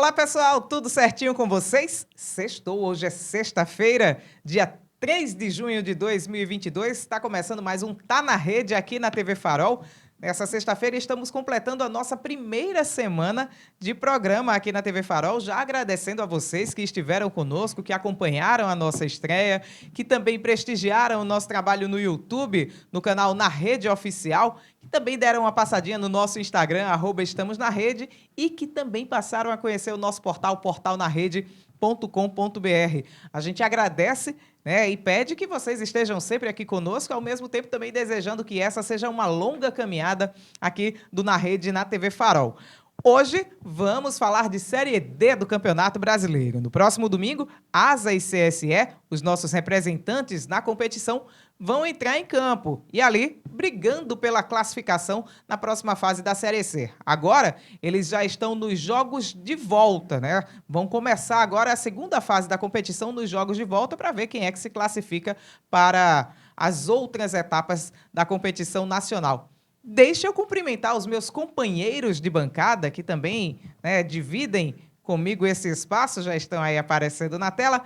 Olá, pessoal, tudo certinho com vocês? Sextou, hoje é sexta-feira, dia 3 de junho de 2022. Está começando mais um Tá na Rede aqui na TV Farol. Nessa sexta-feira estamos completando a nossa primeira semana de programa aqui na TV Farol, já agradecendo a vocês que estiveram conosco, que acompanharam a nossa estreia, que também prestigiaram o nosso trabalho no YouTube, no canal Na Rede Oficial, que também deram uma passadinha no nosso Instagram, @estamosnarede, e que também passaram a conhecer o nosso portal, portalnarede.com.br. A gente agradece, né, e pede que vocês estejam sempre aqui conosco, ao mesmo tempo também desejando que essa seja uma longa caminhada aqui do Na Rede na TV Farol. Hoje vamos falar de Série D do Campeonato Brasileiro. No próximo domingo, Asa e CSE, os nossos representantes na competição, vão entrar em campo e ali brigando pela classificação na próxima fase da Série C. Agora, eles já estão nos jogos de volta, né? Vão começar agora a segunda fase da competição nos jogos de volta para ver quem é que se classifica para as outras etapas da competição nacional. Deixa eu cumprimentar os meus companheiros de bancada, que também, né, dividem comigo esse espaço, já estão aí aparecendo na tela.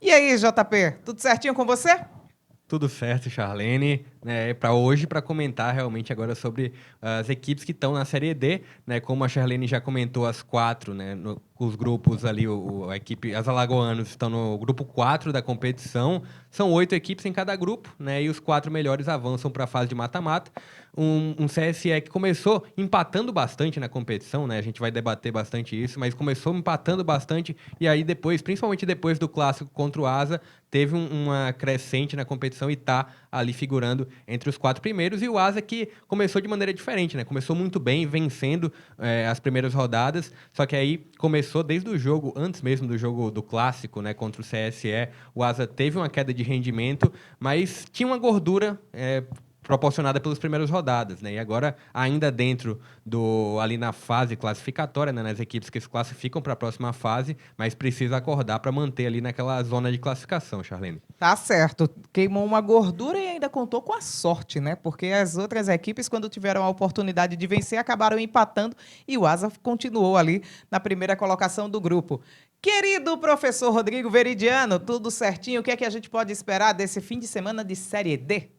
E aí, JP, tudo certinho com você? Tudo certo, Charlene. Para hoje, para comentar realmente agora sobre as equipes que estão na Série D, né? Como a Charlene já comentou, as quatro, né? Os grupos ali, a equipe, as alagoanos estão no grupo 4 da competição. São 8 equipes em cada grupo, né? E os 4 melhores avançam para a fase de mata-mata. Um CSE que começou empatando bastante na competição, né? A gente vai debater bastante isso, mas começou empatando bastante e aí depois, principalmente depois do clássico contra o Asa, teve uma crescente na competição e está ali figurando entre os 4 primeiros. E o Asa que começou de maneira diferente, né? Começou muito bem, vencendo as primeiras rodadas, só que aí começou desde o jogo, antes mesmo do jogo do clássico, né? Contra o CSE, o Asa teve uma queda de rendimento, mas tinha uma gordura proporcionada pelas primeiras rodadas, né? E agora, ainda dentro ali na fase classificatória, né? Nas equipes que se classificam para a próxima fase, mas precisa acordar para manter ali naquela zona de classificação, Charlene. Tá certo. Queimou uma gordura e ainda contou com a sorte, né? Porque as outras equipes, quando tiveram a oportunidade de vencer, acabaram empatando e o Asa continuou ali na primeira colocação do grupo. Querido professor Rodrigo Veridiano, tudo certinho? O que é que a gente pode esperar desse fim de semana de Série D?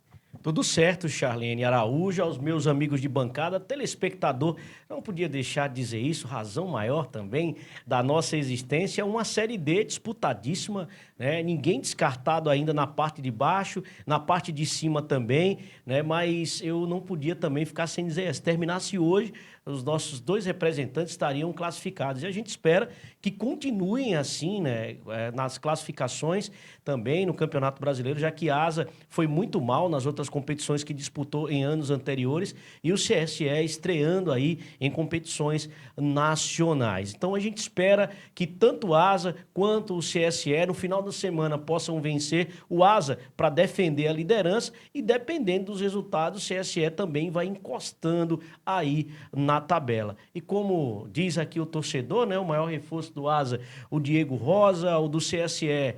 Tudo certo, Charlene Araújo, aos meus amigos de bancada, telespectador, não podia deixar de dizer isso, razão maior também da nossa existência, uma Série D disputadíssima, né? Ninguém descartado ainda na parte de baixo, na parte de cima também, né? Mas eu não podia também ficar sem dizer, se terminasse hoje, os nossos 2 representantes estariam classificados. E a gente espera que continuem assim, né, nas classificações também no Campeonato Brasileiro, já que a Asa foi muito mal nas outras competições que disputou em anos anteriores e o CSE estreando aí em competições nacionais. Então a gente espera que tanto o Asa quanto o CSE no final da semana possam vencer o Asa para defender a liderança e dependendo dos resultados, o CSE também vai encostando aí na tabela. E como diz aqui o torcedor, né, o maior reforço do Asa, o Diego Rosa, o do CSE,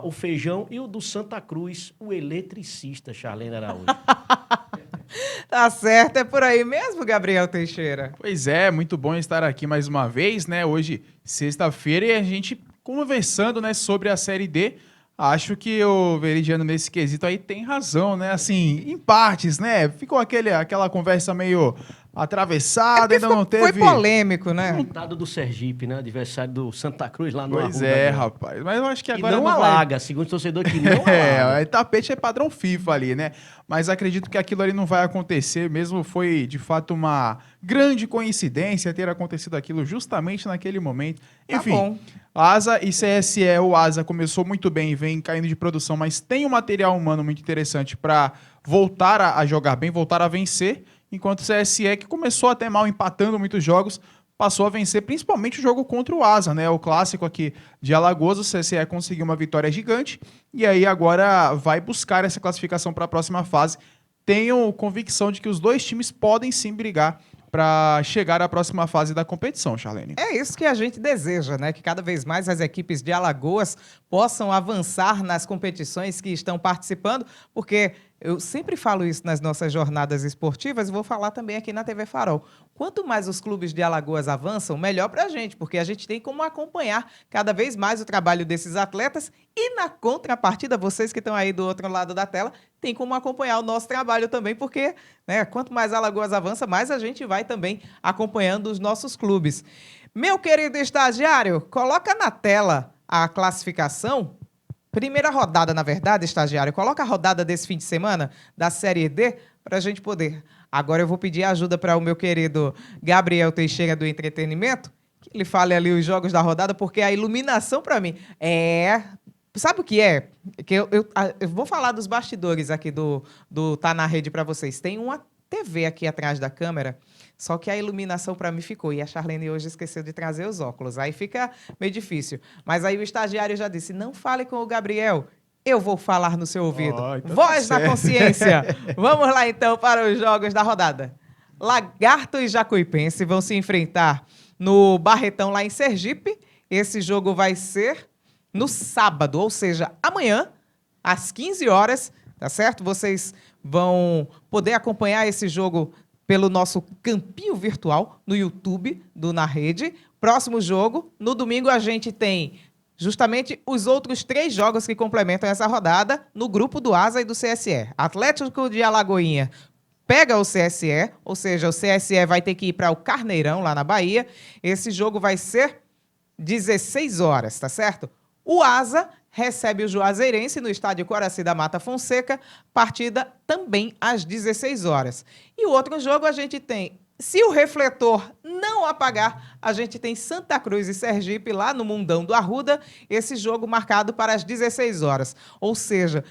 o Feijão e o do Santa Cruz, o eletricista, Charlene Araújo. Tá certo, é por aí mesmo, Gabriel Teixeira? Pois é, muito bom estar aqui mais uma vez, né? Hoje, sexta-feira, e a gente conversando, né, sobre a Série D. Acho que o Veridiano nesse quesito aí tem razão, né? Assim, em partes, né? Ficou aquela conversa meio atravessada, ainda não teve... Foi polêmico, né? Contado do Sergipe, né? Adversário do Santa Cruz lá no Pois Arruda, é, né? rapaz. Mas eu acho que E agora não vai... alaga, segundo o torcedor que não alaga. Tapete é padrão FIFA ali, né? Mas acredito que aquilo ali não vai acontecer, mesmo foi de fato uma grande coincidência ter acontecido aquilo justamente naquele momento. Enfim, Tá bom. Asa e CSE, o Asa começou muito bem, vem caindo de produção, mas tem um material humano muito interessante para voltar a jogar bem, voltar a vencer, enquanto o CSE, que começou até mal empatando muitos jogos, passou a vencer principalmente o jogo contra o Asa, né? O clássico aqui de Alagoas, o CSE conseguiu uma vitória gigante e aí agora vai buscar essa classificação para a próxima fase. Tenho convicção de que os 2 times podem sim brigar para chegar à próxima fase da competição, Charlene. É isso que a gente deseja, né? Que cada vez mais as equipes de Alagoas possam avançar nas competições que estão participando, porque eu sempre falo isso nas nossas jornadas esportivas e vou falar também aqui na TV Farol. Quanto mais os clubes de Alagoas avançam, melhor para a gente, porque a gente tem como acompanhar cada vez mais o trabalho desses atletas e, na contrapartida, vocês que estão aí do outro lado da tela, tem como acompanhar o nosso trabalho também, porque, né, quanto mais Alagoas avança, mais a gente vai também acompanhando os nossos clubes. Meu querido estagiário, coloca na tela a classificação. Primeira rodada, na verdade, estagiário. Coloca a rodada desse fim de semana da Série D para a gente poder. Agora eu vou pedir ajuda para o meu querido Gabriel Teixeira do Entretenimento, que ele fale ali os jogos da rodada, porque a iluminação para mim é... Sabe o que é? Que eu vou falar dos bastidores aqui do Tá na Rede para vocês. Tem uma TV aqui atrás da câmera, só que a iluminação para mim ficou. E a Charlene hoje esqueceu de trazer os óculos. Aí fica meio difícil. Mas aí o estagiário já disse, não fale com o Gabriel, eu vou falar no seu ouvido. Então Voz tá na consciência. Vamos lá então para os jogos da rodada. Lagarto e Jacuipense vão se enfrentar no Barretão lá em Sergipe. Esse jogo vai ser no sábado, ou seja, amanhã, às 15 horas, tá certo? Vocês vão poder acompanhar esse jogo pelo nosso campinho virtual no YouTube do Na Rede. Próximo jogo, no domingo a gente tem justamente os outros 3 jogos que complementam essa rodada no grupo do Asa e do CSE. Atlético de Alagoinha pega o CSE, ou seja, o CSE vai ter que ir para o Carneirão, lá na Bahia. Esse jogo vai ser 16 horas, tá certo? O Asa recebe o Juazeirense no estádio Coraci da Mata Fonseca, partida também às 16 horas. E o outro jogo a gente tem, se o refletor não apagar, a gente tem Santa Cruz e Sergipe lá no Mundão do Arruda, esse jogo marcado para as 16 horas. Ou seja,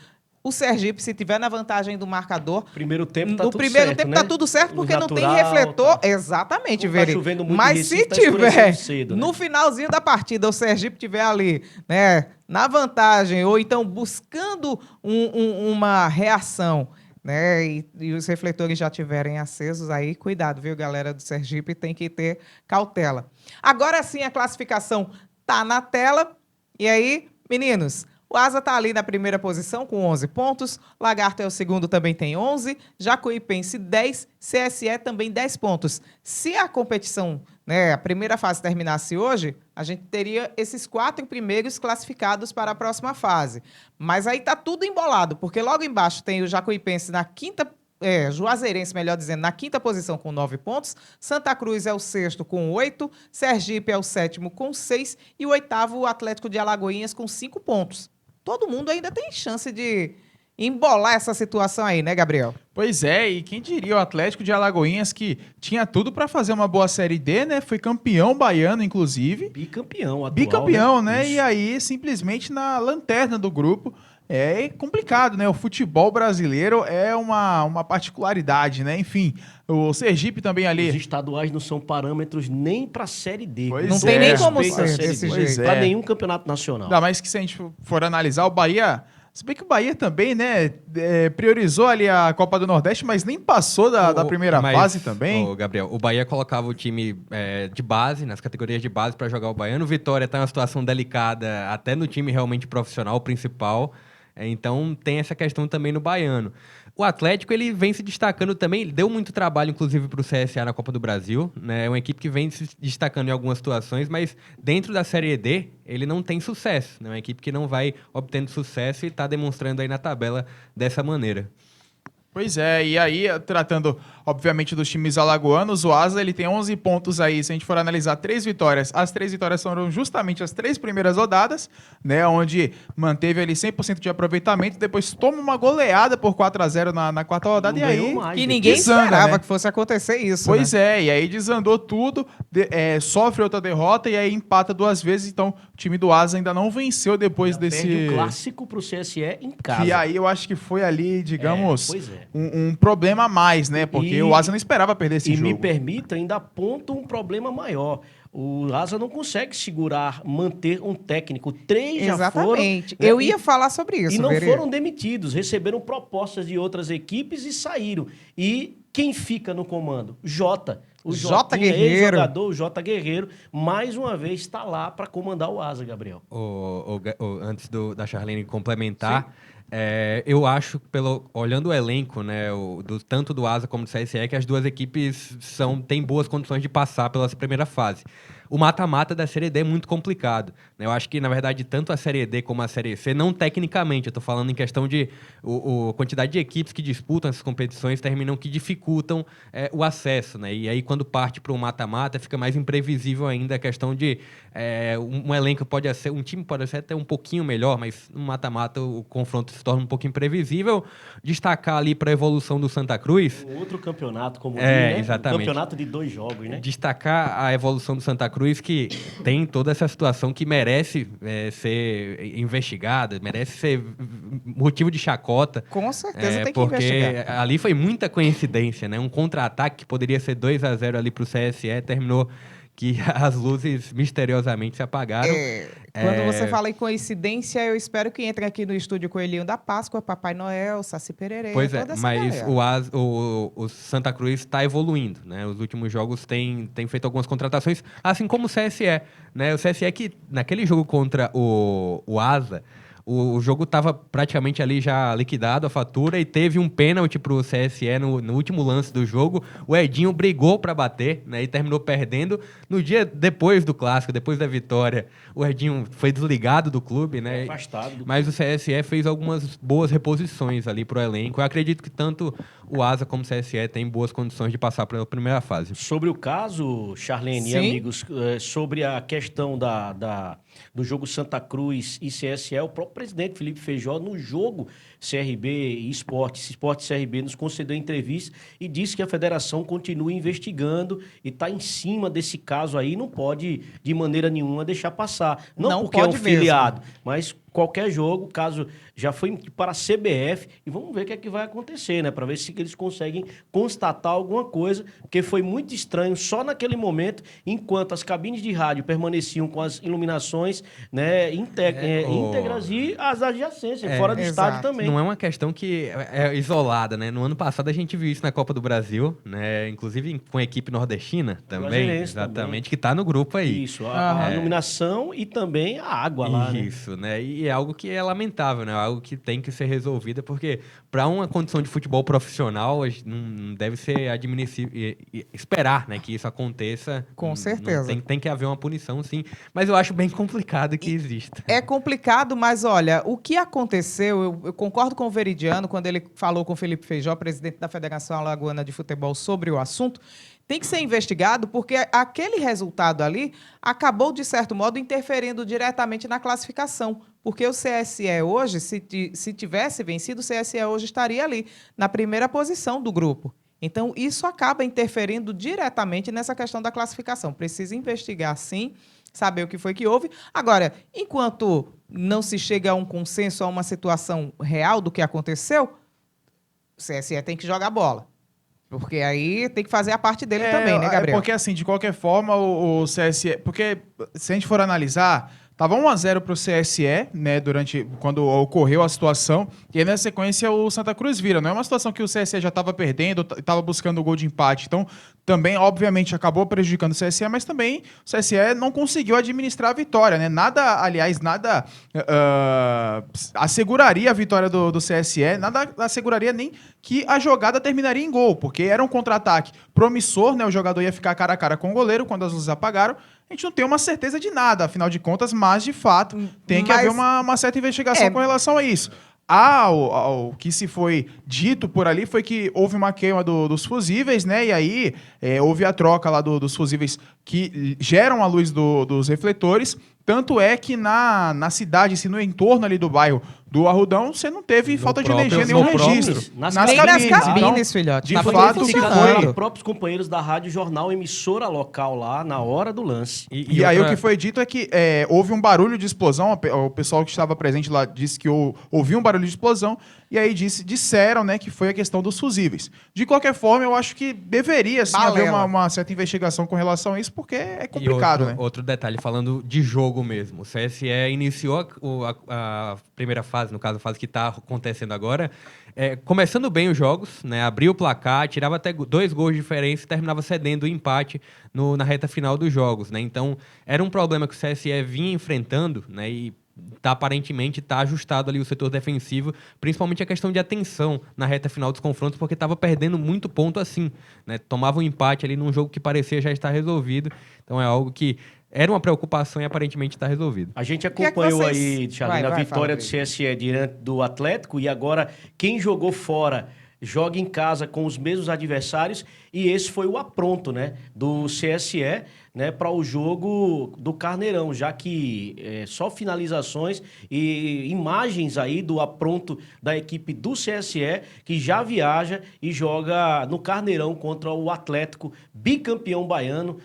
o Sergipe, se tiver na vantagem do marcador... Primeiro tempo tá no tudo primeiro certo, tempo né? tá tudo certo, porque Luz não tem natural, refletor. tá. Exatamente, Não tá Veri. chovendo muito em Mas Recife, se tá tiver, escurecendo cedo, né? no finalzinho da partida, o Sergipe tiver ali, né, na vantagem, ou então buscando uma reação, né, e os refletores já tiverem acesos, aí cuidado, viu, galera do Sergipe, tem que ter cautela. Agora sim, a classificação tá na tela. E aí, meninos... O Asa está ali na primeira posição com 11 pontos, Lagarto é o segundo, também tem 11, Jacuipense 10, CSE também 10 pontos. Se a competição, né, a primeira fase terminasse hoje, a gente teria esses 4 primeiros classificados para a próxima fase. Mas aí está tudo embolado, porque logo embaixo tem o Jacuipense na quinta Juazeirense, melhor dizendo, na quinta posição com 9 pontos, Santa Cruz é o sexto com 8, Sergipe é o sétimo com 6 e o oitavo, o Atlético de Alagoinhas, com 5 pontos. Todo mundo ainda tem chance de embolar essa situação aí, né, Gabriel? Pois é, e quem diria o Atlético de Alagoinhas, que tinha tudo para fazer uma boa Série D, né? Foi campeão baiano, inclusive. Bicampeão atual, Bicampeão, né? Isso. E aí, simplesmente na lanterna do grupo. É complicado, né? O futebol brasileiro é uma particularidade, né? Enfim, o Sergipe também ali... Os estaduais não são parâmetros nem para a Série D. Pois Não é. tem nem como Respeito à ser Série desse D. Pois jeito. Para é. nenhum campeonato nacional. Ainda mais que se a gente for analisar o Bahia... Se bem que o Bahia também, né, priorizou ali a Copa do Nordeste, mas nem passou da primeira Mas, fase também. ô, Gabriel, o Bahia colocava o time de base, nas categorias de base, para jogar o Baiano. O Vitória está em uma situação delicada, até no time realmente profissional, principal. Então, tem essa questão também no Baiano. O Atlético, ele vem se destacando também, deu muito trabalho, inclusive, para o CSA na Copa do Brasil, né? É uma equipe que vem se destacando em algumas situações, mas dentro da Série D, ele não tem sucesso, né? É uma equipe que não vai obtendo sucesso e está demonstrando aí na tabela dessa maneira. Pois é, e aí, tratando, obviamente, dos times alagoanos, o Asa, ele tem 11 pontos aí, se a gente for analisar 3 vitórias. As 3 vitórias foram justamente as 3 primeiras rodadas, né, onde manteve ali 100% de aproveitamento, depois toma uma goleada por 4-0 na quarta rodada, Não e aí... ganhou mais. Que ninguém desanda, esperava né? que fosse acontecer isso, Pois né? e aí desandou tudo, sofre outra derrota e aí empata 2 vezes, então o time do Asa ainda não venceu depois desse... Perde o clássico pro CSE em casa. Que aí eu acho que foi ali, digamos, pois é. um problema a mais, né? Porque E- o Asa não esperava perder esse E jogo. me permita, ainda aponta um problema maior. O Asa não consegue segurar, manter um técnico. 3 já foram... Exatamente. né, Eu e- ia falar sobre isso, E não Veri. foram demitidos, receberam propostas de outras equipes e saíram. E quem fica no comando? Jota. O Jota Jotinha, Guerreiro. ex-jogador, o Jota Guerreiro, mais uma vez está lá para comandar o Asa, Gabriel. Antes da Charlene complementar, Eu acho, olhando o elenco, né, tanto do Asa como do CSE, que as duas equipes têm boas condições de passar pela primeira fase. O mata-mata da Série D é muito complicado, né? Eu acho que, na verdade, tanto a Série D como a Série C, não tecnicamente, eu estou falando em questão de a quantidade de equipes que disputam essas competições terminam que dificultam o acesso, né? E aí, quando parte para o mata-mata, fica mais imprevisível ainda a questão de um elenco um time pode ser até um pouquinho melhor, mas no mata-mata o confronto se torna um pouco imprevisível. Destacar ali para a evolução do Santa Cruz. Um outro campeonato, como diz, né? Exatamente. Um campeonato de 2 jogos, né? Destacar a evolução do Santa Cruz, que tem toda essa situação que merece ser investigada, merece ser motivo de chacota. Com certeza tem que investigar. Porque ali foi muita coincidência, né? Um contra-ataque que poderia ser 2-0 ali para o CSE, terminou que as luzes misteriosamente se apagaram. Quando você fala em coincidência, eu espero que entre aqui no estúdio Coelhinho da Páscoa, Papai Noel, Saci Pererê, Pois toda essa mas galera. o Santa Cruz está evoluindo, né? Os últimos jogos tem feito algumas contratações, assim como o CSE, né? O CSE que, naquele jogo contra o Asa, o jogo estava praticamente ali já liquidado, a fatura, e teve um pênalti para o CSE no último lance do jogo. O Edinho brigou para bater, né, e terminou perdendo. No dia depois do clássico, depois da vitória, o Edinho foi desligado do clube, né? Afastado. Mas o CSE fez algumas boas reposições ali para o elenco. Eu acredito que tanto o Asa como o CSE têm boas condições de passar pela primeira fase. Sobre o caso, Charlene e Sim. amigos, sobre a questão do jogo Santa Cruz e CSE, o próprio presidente Felipe Feijó, no jogo CRB e Sport CRB, nos concedeu entrevista e disse que a federação continua investigando e está em cima desse caso aí, não pode de maneira nenhuma deixar passar. Não porque é um pode mesmo. filiado, mas qualquer jogo, caso já foi para a CBF, e vamos ver o que é que vai acontecer, né? Para ver se eles conseguem constatar alguma coisa, porque foi muito estranho só naquele momento, enquanto as cabines de rádio permaneciam com as iluminações, né, íntegras e as adjacências, fora do exato. estádio também. Não é uma questão que é isolada, né? No ano passado a gente viu isso na Copa do Brasil, né? Inclusive com a equipe nordestina também, Brasileirense exatamente, também. que está no grupo aí. Isso, a iluminação e também a água lá, né? Isso, né? E é algo que é lamentável, né? Algo que tem que ser resolvido, porque para uma condição de futebol profissional, não deve ser admissível esperar, né, que isso aconteça. Com certeza. Tem que haver uma punição, sim. Mas eu acho bem complicado que exista. É complicado, mas olha, o que aconteceu, eu concordo com o Veridiano quando ele falou com o Felipe Feijó, presidente da Federação Alagoana de Futebol, sobre o assunto. Tem que ser investigado porque aquele resultado ali acabou, de certo modo, interferindo diretamente na classificação. Porque o CSE hoje, se tivesse vencido, o CSE hoje estaria ali, na primeira posição do grupo. Então, isso acaba interferindo diretamente nessa questão da classificação. Precisa investigar, sim, saber o que foi que houve. Agora, enquanto não se chega a um consenso, a uma situação real do que aconteceu, o CSE tem que jogar bola. Porque aí tem que fazer a parte dele também, né, Gabriel? Porque, assim, de qualquer forma, o CSE... Porque, se a gente for analisar, tava 1-0 pro CSE, né, quando ocorreu a situação, e aí, na sequência, o Santa Cruz vira. Não é uma situação que o CSE já estava perdendo, estava buscando o gol de empate. Então, também, obviamente, acabou prejudicando o CSE, mas também o CSE não conseguiu administrar a vitória, né? Nada asseguraria a vitória do CSE, nada asseguraria nem que a jogada terminaria em gol, porque era um contra-ataque promissor, né? O jogador ia ficar cara a cara com o goleiro quando as luzes apagaram. A gente não tem uma certeza de nada, afinal de contas, mas, de fato, tem que haver uma certa investigação com relação a isso. O que se foi dito por ali foi que houve uma queima dos fusíveis, né? E aí houve a troca lá dos fusíveis que geram a luz dos refletores. Tanto é que na cidade, assim, no entorno ali do bairro do Arrudão, você não teve falta de energia, nenhum registro. Nas Nem cabines, nas cabines, então, filhote. de Tá fato, funcionando. Os próprios companheiros da Rádio Jornal, emissora local lá, na hora do lance. E aí o que foi dito é que houve um barulho de explosão, o pessoal que estava presente lá disse que ouviu um barulho de explosão, e aí disseram, né, que foi a questão dos fusíveis. De qualquer forma, eu acho que deveria sim haver uma certa investigação com relação a isso, porque é complicado, né? Outro detalhe, falando de jogo mesmo. O CSE iniciou a primeira fase, no caso a fase que está acontecendo agora, começando bem os jogos, né, abriu o placar, tirava até 2 gols de diferença e terminava cedendo o empate na reta final dos jogos, né? Então, era um problema que o CSE vinha enfrentando, né, e aparentemente tá ajustado ali o setor defensivo, principalmente a questão de atenção na reta final dos confrontos, porque estava perdendo muito ponto assim, né? Tomava um empate ali num jogo que parecia já estar resolvido. Então é algo que era uma preocupação e aparentemente está resolvido. A gente que é que acompanhou vocês- aí, Charlene, a Vai, vitória do fala, CSE diante do Atlético e agora quem jogou fora joga em casa com os mesmos adversários e esse foi o apronto, né, do CSE, né, para o jogo do Carneirão, já que só finalizações e imagens aí do apronto da equipe do CSE que já viaja e joga no Carneirão contra o Atlético, bicampeão baiano,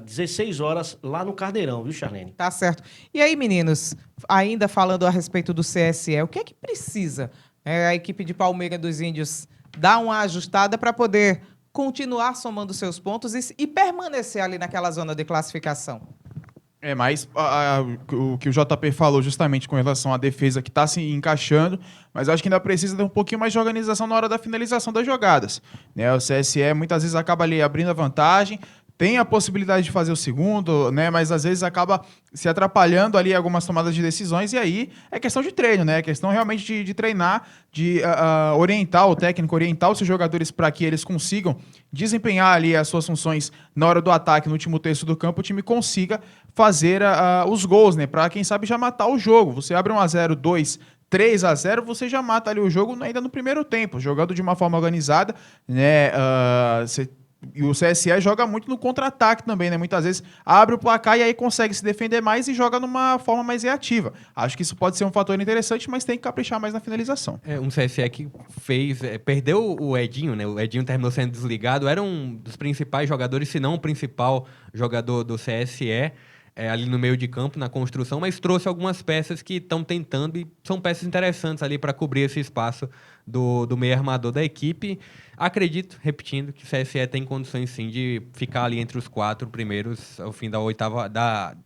16 horas lá no Carneirão, viu, Charlene? Tá certo. E aí, meninos, ainda falando a respeito do CSE, o que é que precisa a equipe de Palmeiras dos Índios dar uma ajustada para poder continuar somando seus pontos e permanecer ali naquela zona de classificação? Mas o que o JP falou justamente com relação à defesa que está se encaixando, mas acho que ainda precisa ter um pouquinho mais de organização na hora da finalização das jogadas, né? O CSE muitas vezes acaba ali abrindo a vantagem, tem a possibilidade de fazer o segundo, né? Mas às vezes acaba se atrapalhando ali algumas tomadas de decisões e aí é questão de treino, né? É questão realmente de treinar, de orientar o técnico, orientar os seus jogadores para que eles consigam desempenhar ali as suas funções na hora do ataque, no último terço do campo, o time consiga fazer os gols, né? Para quem sabe já matar o jogo. Você abre 1-0, 2, 3-0, você já mata ali o jogo ainda no primeiro tempo, jogando de uma forma organizada, né? E o CSE joga muito no contra-ataque também, né? Muitas vezes abre o placar e aí consegue se defender mais e joga numa forma mais reativa. Acho que isso pode ser um fator interessante, mas tem que caprichar mais na finalização. Um CSE que perdeu o Edinho, né? O Edinho terminou sendo desligado, era um dos principais jogadores, se não o principal jogador do CSE, ali no meio de campo, na construção, mas trouxe algumas peças que estão tentando e são peças interessantes ali para cobrir esse espaço do meio armador da equipe. Acredito, repetindo, que o CSE tem condições sim de ficar ali entre os 4 primeiros ao fim da oitava,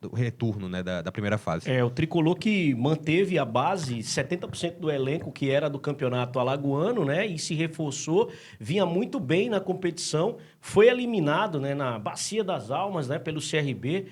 do retorno, né, da primeira fase. O Tricolor que manteve a base, 70% do elenco que era do campeonato alagoano, né, e se reforçou, vinha muito bem na competição, foi eliminado, né, na Bacia das Almas, né, pelo CRB,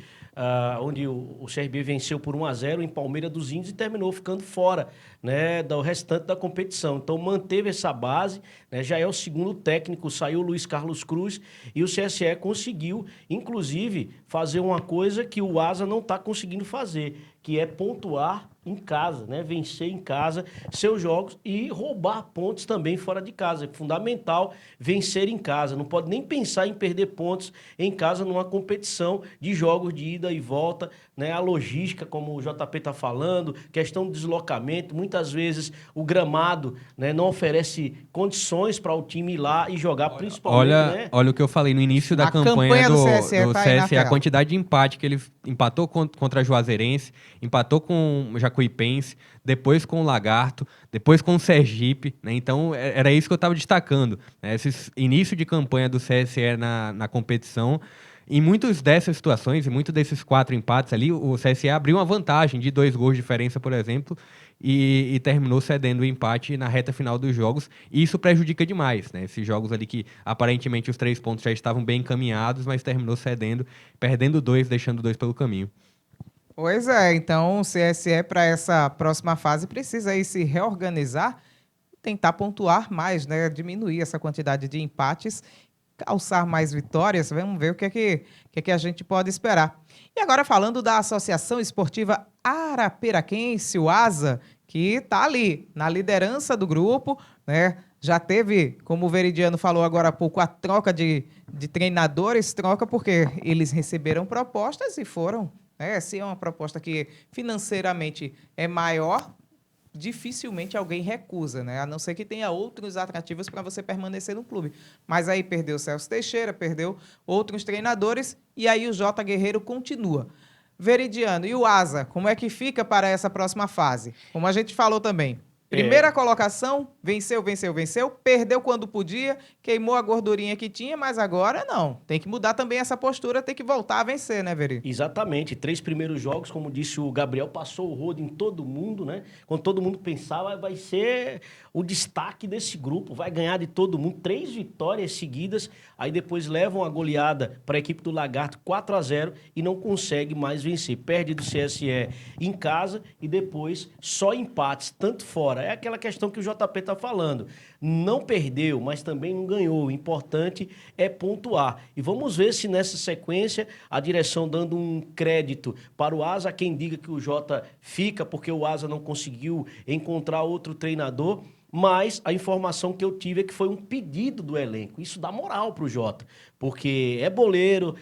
onde o CRB venceu por 1-0 em Palmeiras dos Índios e terminou ficando fora, né, do restante da competição. Então manteve essa base, né, já é o segundo técnico, saiu o Luiz Carlos Cruz e o CSE conseguiu, inclusive, fazer uma coisa que o Asa não está conseguindo fazer, que é pontuar em casa, né? Vencer em casa seus jogos e roubar pontos também fora de casa. É fundamental vencer em casa. Não pode nem pensar em perder pontos em casa numa competição de jogos de ida e volta, né? A logística, como o JP está falando, questão de deslocamento. Muitas vezes o gramado, né, não oferece condições para o time ir lá e jogar, principalmente, né? Olha o que eu falei no início da A campanha campanha do do CSE tá aí na CSE, a tela. quantidade de empate que ele empatou contra a Juazeirense, empatou com o Jacuipense, depois com o Lagarto, depois com o Sergipe, né? Então era isso que eu estava destacando, né? Esse início de campanha do CSE na competição. Em muitas dessas situações, em muitos desses 4 empates ali, o CSE abriu uma vantagem de 2 gols de diferença, por exemplo, e terminou cedendo o empate na reta final dos jogos. E isso prejudica demais, né? Esses jogos ali que aparentemente os 3 pontos já estavam bem encaminhados, mas terminou cedendo, perdendo 2, deixando 2 pelo caminho. Pois é, então o CSE para essa próxima fase precisa aí se reorganizar, tentar pontuar mais, né? Diminuir essa quantidade de empates, calçar mais vitórias. Vamos ver o que é que a gente pode esperar. E agora falando da Associação Esportiva Arapiraquense, o ASA, que está ali na liderança do grupo, né? Já teve, como o Veridiano falou agora há pouco, a troca de treinadores, troca porque eles receberam propostas e foram. Se é uma proposta que financeiramente é maior, dificilmente alguém recusa, né? A não ser que tenha outros atrativos para você permanecer no clube. Mas aí perdeu o Celso Teixeira, perdeu outros treinadores e aí o J. Guerreiro continua. Veridiano, e o Asa, como é que fica para essa próxima fase? Como a gente falou também. Primeira colocação, venceu, perdeu quando podia, queimou a gordurinha que tinha, mas agora não. Tem que mudar também essa postura, tem que voltar a vencer, né, Veri? Exatamente. 3 primeiros jogos, como disse o Gabriel, passou o rodo em todo mundo, né? Quando todo mundo pensava, vai ser o destaque desse grupo, vai ganhar de todo mundo. 3 vitórias seguidas, aí depois levam a goleada para a equipe do Lagarto 4-0 e não consegue mais vencer. Perde do CSE em casa e depois só empates, tanto fora. É aquela questão que o JP está falando. Não perdeu, mas também não ganhou. O importante é pontuar. E vamos ver se nessa sequência a direção dando um crédito para o Asa, quem diga que o Jota fica porque o Asa não conseguiu encontrar outro treinador. Mas a informação que eu tive é que foi um pedido do elenco. Isso dá moral pro Jota, porque é boleiro,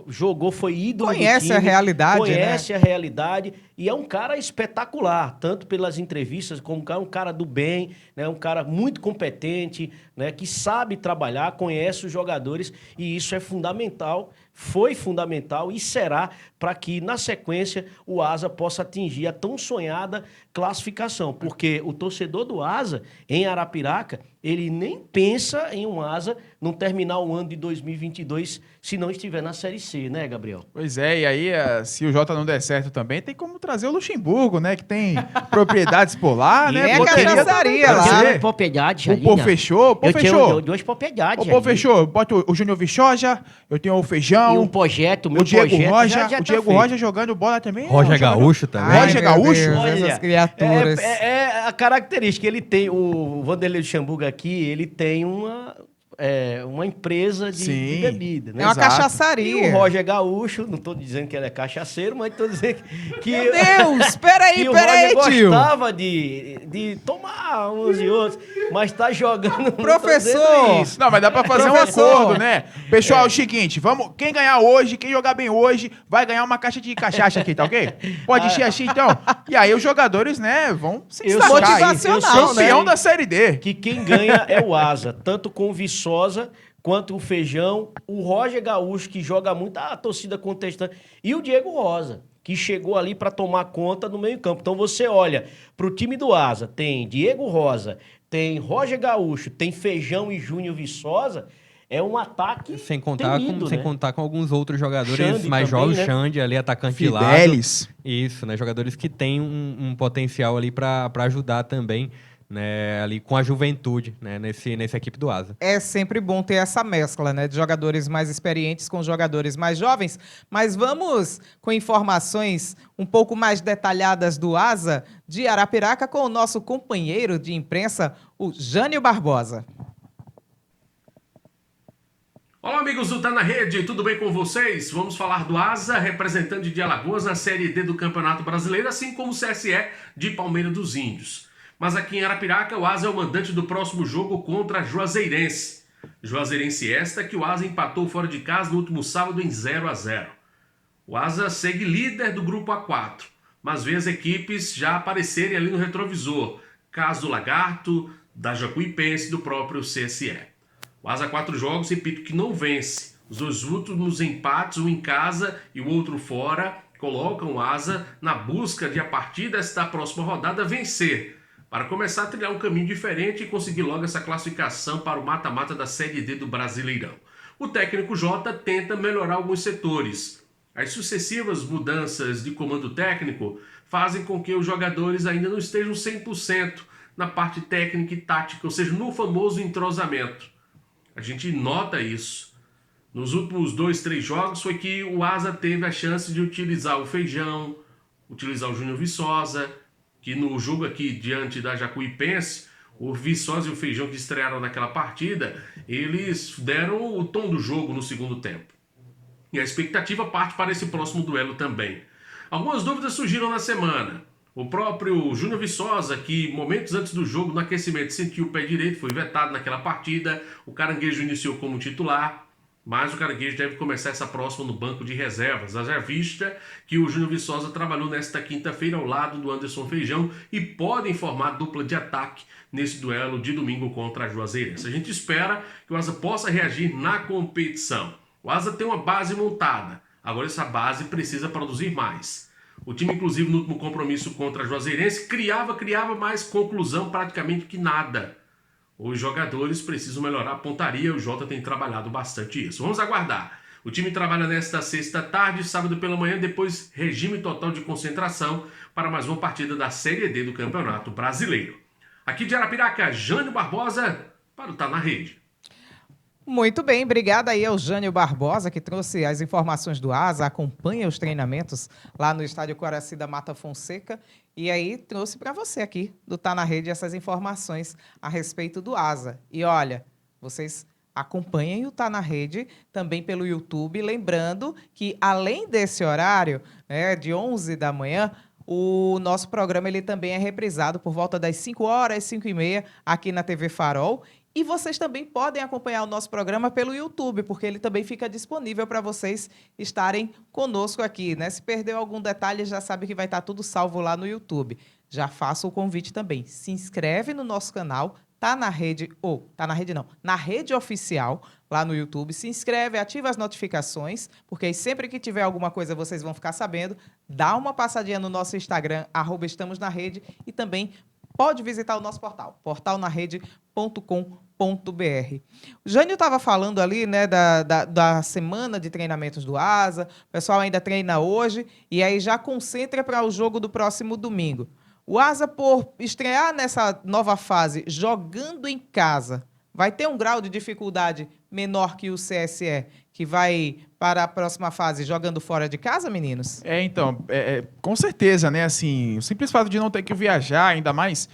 jogou, foi ídolo do time. Conhece a realidade, conhece a realidade e é um cara espetacular, tanto pelas entrevistas como um cara do bem, né, um cara muito competente, né, que sabe trabalhar, conhece os jogadores e isso é fundamental, foi fundamental e será para que na sequência o Asa possa atingir a tão sonhada classificação, porque o torcedor do Asa em Arapiraca, ele nem pensa em um Asa não terminar o ano de 2022 se não estiver na Série C, né, Gabriel? Pois é, e aí, se o Jota não der certo também, tem como trazer o Luxemburgo, né? Que tem propriedades por lá, né? é Poderia cachaçaria também lá. trazer. Propriedade, O Pô fechou, Pô fechou. Eu duas propriedades. O Pô fechou, bota o Júnior Vichoja, eu tenho o Feijão. E um projeto, o Diego Roja, já o Diego tá feito. Roja jogando bola também. Roger Gaúcho também. Roger Gaúcho? Deus, essas criaturas. É a característica. Ele tem, o Vanderlei Luxemburgo aqui, ele tem uma empresa de bebida, né? É uma Exato. cachaçaria. E o Roger Gaúcho, não estou dizendo que ele é cachaceiro, mas estou dizendo que Meu Deus, peraí, que o peraí, Roger tio. gostava de tomar uns e outros, mas tá jogando. não tô Professor! dizendo isso. Não, mas dá pra fazer um Professor. acordo, né? Pessoal, é o seguinte, vamos, quem ganhar hoje, quem jogar bem hoje, vai ganhar uma caixa de cachaça aqui, tá ok? Pode encher assim, então. E aí os jogadores, né, vão se Eu destacar sou aí. motivacional, Campeão né? da Série D. Que quem ganha é o Asa, tanto com o Viçosa quanto o Feijão, o Roger Gaúcho, que joga muito, a torcida contestando, e o Diego Rosa, que chegou ali para tomar conta no meio-campo. Então você olha para o time do Asa, tem Diego Rosa, tem Roger Gaúcho, tem Feijão e Júnior Viçosa, é um ataque Sem contar, temido, sem né? contar com alguns outros jogadores Xande mais também, jovens, né? Xande ali, atacante de lado. Fidelis. Isso, né? Jogadores que têm um potencial ali para ajudar também, né? Ali com a juventude, né? Nessa equipe do Asa. É sempre bom ter essa mescla, né, de jogadores mais experientes com jogadores mais jovens, mas vamos com informações um pouco mais detalhadas do Asa de Arapiraca com o nosso companheiro de imprensa, o Jânio Barbosa. Olá, amigos do Tá na Rede, tudo bem com vocês? Vamos falar do Asa, representante de Alagoas na Série D do Campeonato Brasileiro, assim como o CSE de Palmeiras dos Índios. Mas aqui em Arapiraca, o Asa é o mandante do próximo jogo contra a Juazeirense. Juazeirense esta que o Asa empatou fora de casa no último sábado em 0-0. O Asa segue líder do grupo A4, mas vê as equipes já aparecerem ali no retrovisor, caso do Lagarto, da Jacuipense e do próprio CSE. O Asa 4 jogos, repito, que não vence. Os dois últimos empates, um em casa e o outro fora, colocam o Asa na busca de, a partir desta próxima rodada, vencer, para começar a trilhar um caminho diferente e conseguir logo essa classificação para o mata-mata da Série D do Brasileirão. O técnico Jota tenta melhorar alguns setores. As sucessivas mudanças de comando técnico fazem com que os jogadores ainda não estejam 100% na parte técnica e tática, ou seja, no famoso entrosamento. A gente nota isso. Nos últimos 2, 3 jogos foi que o Asa teve a chance de utilizar o Feijão, utilizar o Júnior Viçosa, que no jogo aqui diante da Jacuipense, o Viçosa e o Feijão que estrearam naquela partida, eles deram o tom do jogo no segundo tempo. E a expectativa parte para esse próximo duelo também. Algumas dúvidas surgiram na semana. O próprio Júnior Viçosa, que momentos antes do jogo, no aquecimento, sentiu o pé direito, foi vetado naquela partida. O Caranguejo iniciou como titular, mas o Caranguejo deve começar essa próxima no banco de reservas. Haja vista que o Júnior Viçosa trabalhou nesta quinta-feira ao lado do Anderson Feijão e podem formar dupla de ataque nesse duelo de domingo contra a Juazeirense. A gente espera que o Asa possa reagir na competição. O Asa tem uma base montada, agora essa base precisa produzir mais. O time, inclusive, no último compromisso contra a Juazeirense, criava, mas conclusão praticamente que nada. Os jogadores precisam melhorar a pontaria, o Jota tem trabalhado bastante isso. Vamos aguardar. O time trabalha nesta sexta tarde, sábado pela manhã, depois regime total de concentração para mais uma partida da Série D do Campeonato Brasileiro. Aqui de Arapiraca, Jânio Barbosa para o Tá na Rede. Muito bem, obrigada aí ao Jânio Barbosa, que trouxe as informações do ASA, acompanha os treinamentos lá no estádio Coraci da Mata Fonseca, e aí trouxe para você aqui do Tá na Rede essas informações a respeito do ASA. E olha, vocês acompanhem o Tá na Rede também pelo YouTube, lembrando que além desse horário, né, de 11 da manhã, o nosso programa ele também é reprisado por volta das 5 horas, 5h30, aqui na TV Farol. E vocês também podem acompanhar o nosso programa pelo YouTube, porque ele também fica disponível para vocês estarem conosco aqui, né? Se perdeu algum detalhe, já sabe que vai estar tudo salvo lá no YouTube. Já faço o convite também. Se inscreve no nosso canal, tá na rede, na rede oficial, lá no YouTube. Se inscreve, ativa as notificações, porque aí sempre que tiver alguma coisa vocês vão ficar sabendo. Dá uma passadinha no nosso Instagram, @estamosnarede, e também pode visitar o nosso portal, portalnarede.com.br. O Jânio estava falando ali, né, da semana de treinamentos do ASA, o pessoal ainda treina hoje, e aí já concentra para o jogo do próximo domingo. O ASA, por estrear nessa nova fase jogando em casa, vai ter um grau de dificuldade menor que o CSE, que vai para a próxima fase jogando fora de casa, meninos? Então, com certeza, né? Assim, o simples fato de não ter que viajar, ainda mais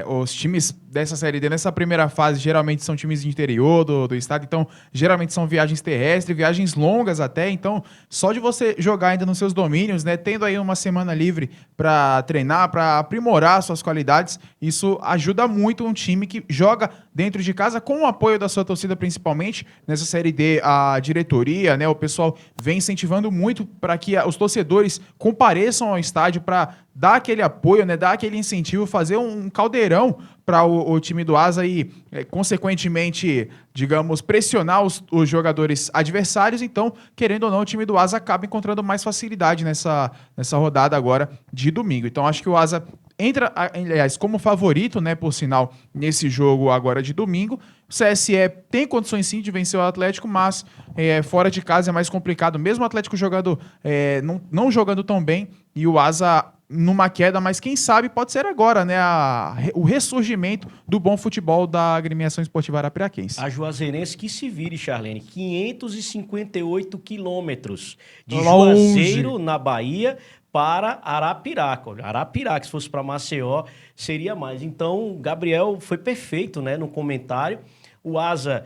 os times dessa Série D, nessa primeira fase, geralmente são times de interior do estado, então, geralmente são viagens terrestres, viagens longas até, então, só de você jogar ainda nos seus domínios, né? Tendo aí uma semana livre para treinar, para aprimorar suas qualidades, isso ajuda muito um time que joga dentro de casa, com o apoio da sua torcida principalmente. Nessa Série D, a diretoria, né, o pessoal vem incentivando muito para que os torcedores compareçam ao estádio para dar aquele apoio, né, dar aquele incentivo, fazer um caldeirão para o time do ASA e, consequentemente, digamos, pressionar os jogadores adversários. Então, querendo ou não, o time do ASA acaba encontrando mais facilidade nessa rodada agora de domingo. Então, acho que o ASA entra, aliás, como favorito, né, por sinal, nesse jogo agora de domingo. O CSE tem condições sim de vencer o Atlético, mas fora de casa é mais complicado. Mesmo o Atlético jogando, não jogando tão bem, e o ASA numa queda, mas quem sabe pode ser agora, né, o ressurgimento do bom futebol da agremiação esportiva arapiraquense. A Juazeirense que se vire, Charlene, 558 quilômetros de Longe. Juazeiro, na Bahia, para Arapiraca. Olha, Arapiraca, se fosse para Maceió, seria mais. Então, o Gabriel foi perfeito, né, no comentário. O ASA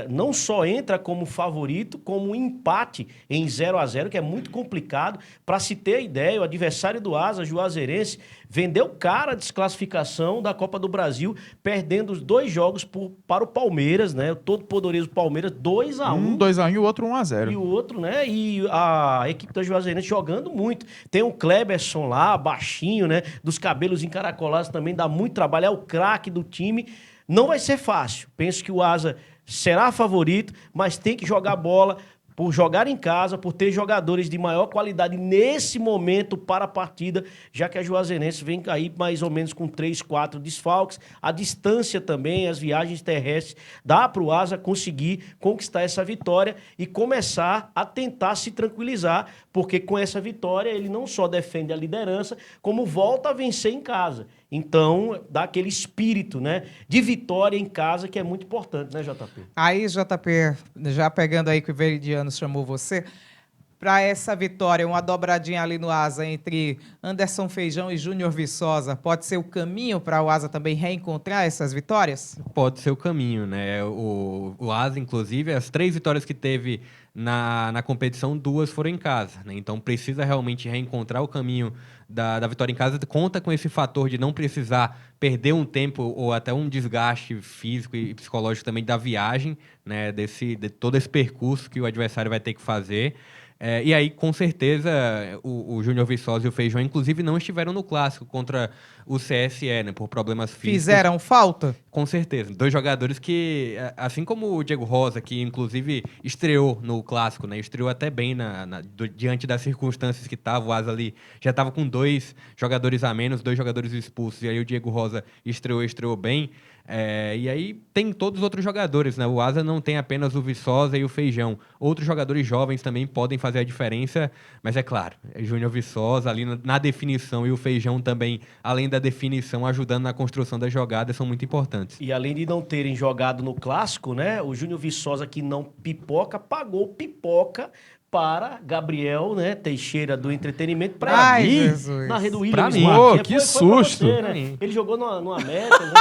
não só entra como favorito, como um empate em 0-0, que é muito complicado. Para se ter ideia, o adversário do ASA, Juazeirense, vendeu cara a desclassificação da Copa do Brasil, perdendo os 2 jogos para o Palmeiras, né? O todo poderoso Palmeiras, 2-1. Um 2-1 e o outro 1-0. E o outro, né? E a equipe da Juazeirense jogando muito. Tem o Kleberson lá, baixinho, né? Dos cabelos encaracolados, também dá muito trabalho. É o craque do time. Não vai ser fácil. Penso que o ASA será favorito, mas tem que jogar bola, por jogar em casa, por ter jogadores de maior qualidade nesse momento para a partida, já que a Juazeirense vem aí mais ou menos com 3, 4 desfalques. A distância também, as viagens terrestres, dá para o ASA conseguir conquistar essa vitória e começar a tentar se tranquilizar, porque com essa vitória ele não só defende a liderança, como volta a vencer em casa. Então, dá aquele espírito, né, de vitória em casa, que é muito importante, né, JP? Aí, JP, já pegando aí que o Veridiano chamou você, para essa vitória, uma dobradinha ali no ASA entre Anderson Feijão e Júnior Viçosa, pode ser o caminho para o ASA também reencontrar essas vitórias? Pode ser o caminho, né? O ASA, inclusive, as 3 vitórias que teve na competição, 2 foram em casa, né? Então precisa realmente reencontrar o caminho da vitória em casa. Conta com esse fator de não precisar perder um tempo ou até um desgaste físico e psicológico também da viagem, né? De todo esse percurso que o adversário vai ter que fazer. E aí, com certeza, o Júnior Viçosa e o Feijão, inclusive, não estiveram no clássico contra o CSE, né, por problemas físicos. Fizeram falta? Com certeza. 2 jogadores que, assim como o Diego Rosa, que inclusive estreou no clássico, né, estreou até bem diante das circunstâncias que estava, o Asa ali já estava com 2 jogadores a menos, 2 jogadores expulsos, e aí o Diego Rosa estreou bem. E aí tem todos os outros jogadores, né? O Asa não tem apenas o Viçosa e o Feijão. Outros jogadores jovens também podem fazer a diferença, mas é claro, Júnior Viçosa ali na definição e o Feijão também, além da definição, ajudando na construção das jogadas, são muito importantes. E além de não terem jogado no clássico, né? O Júnior Viçosa, que não pipoca, pagou pipoca para Gabriel, né, Teixeira do Entretenimento, para ir na rede do William mim. Smart. Que susto! Você, né? Ele jogou no América, né?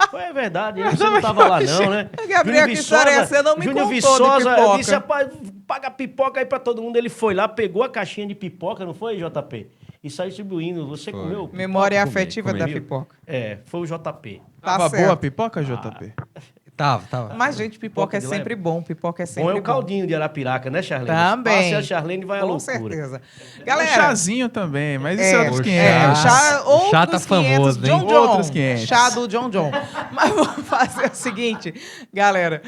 Foi verdade, você não estava lá não, né? Gabriel, que história é essa? Você não me Júnior contou de Viçosa, eu pipoca. disse, rapaz, paga pipoca aí para todo mundo. Ele foi lá, pegou a caixinha de pipoca, não foi, JP? E saiu distribuindo. Você comeu pipoca? Memória afetiva da comi. pipoca. Foi o JP. Tá Tava certo. boa a pipoca, JP? Tava. Mas, gente, pipoca é Pipoca de sempre bom. Pipoca é Bom sempre é o caldinho de Arapiraca, né, Charlene? Também. Passe a Charlene vai à Com loucura. certeza. Um Galera, chazinho também, mas isso é outros o 500. chá, outros chá tá 500, famoso, hein? John John. Outros 500. Chá do John John. Mas vamos fazer o seguinte, galera.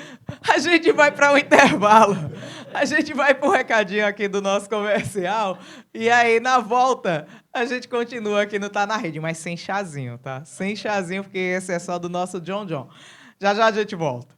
A gente vai para um intervalo. A gente vai para um recadinho aqui do nosso comercial. E aí, na volta, a gente continua aqui no Tá Na Rede, mas sem chazinho, tá? Sem chazinho, porque esse é só do nosso John John. Já já a gente volta.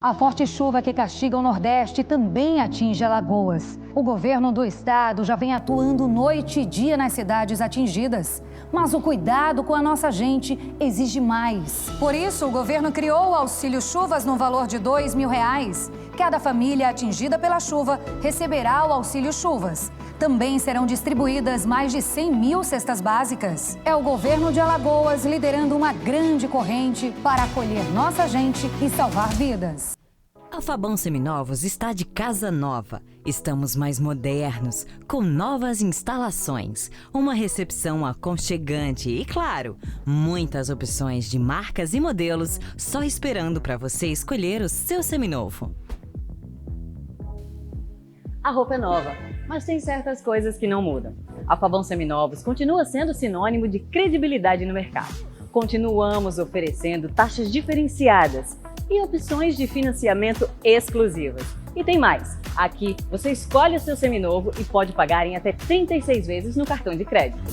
A forte chuva que castiga o Nordeste também atinge Alagoas. O governo do estado já vem atuando noite e dia nas cidades atingidas. Mas o cuidado com a nossa gente exige mais. Por isso, o governo criou o Auxílio Chuvas no valor de R$2.000. Cada família atingida pela chuva receberá o Auxílio Chuvas. Também serão distribuídas mais de 100 mil cestas básicas. É o governo de Alagoas liderando uma grande corrente para acolher nossa gente e salvar vidas. A Fabão Seminovos está de casa nova. Estamos mais modernos, com novas instalações, uma recepção aconchegante e, claro, muitas opções de marcas e modelos só esperando para você escolher o seu seminovo. A roupa é nova, mas tem certas coisas que não mudam. A Fabão Seminovos continua sendo sinônimo de credibilidade no mercado. Continuamos oferecendo taxas diferenciadas e opções de financiamento exclusivas. E tem mais! Aqui você escolhe o seu seminovo e pode pagar em até 36 vezes no cartão de crédito.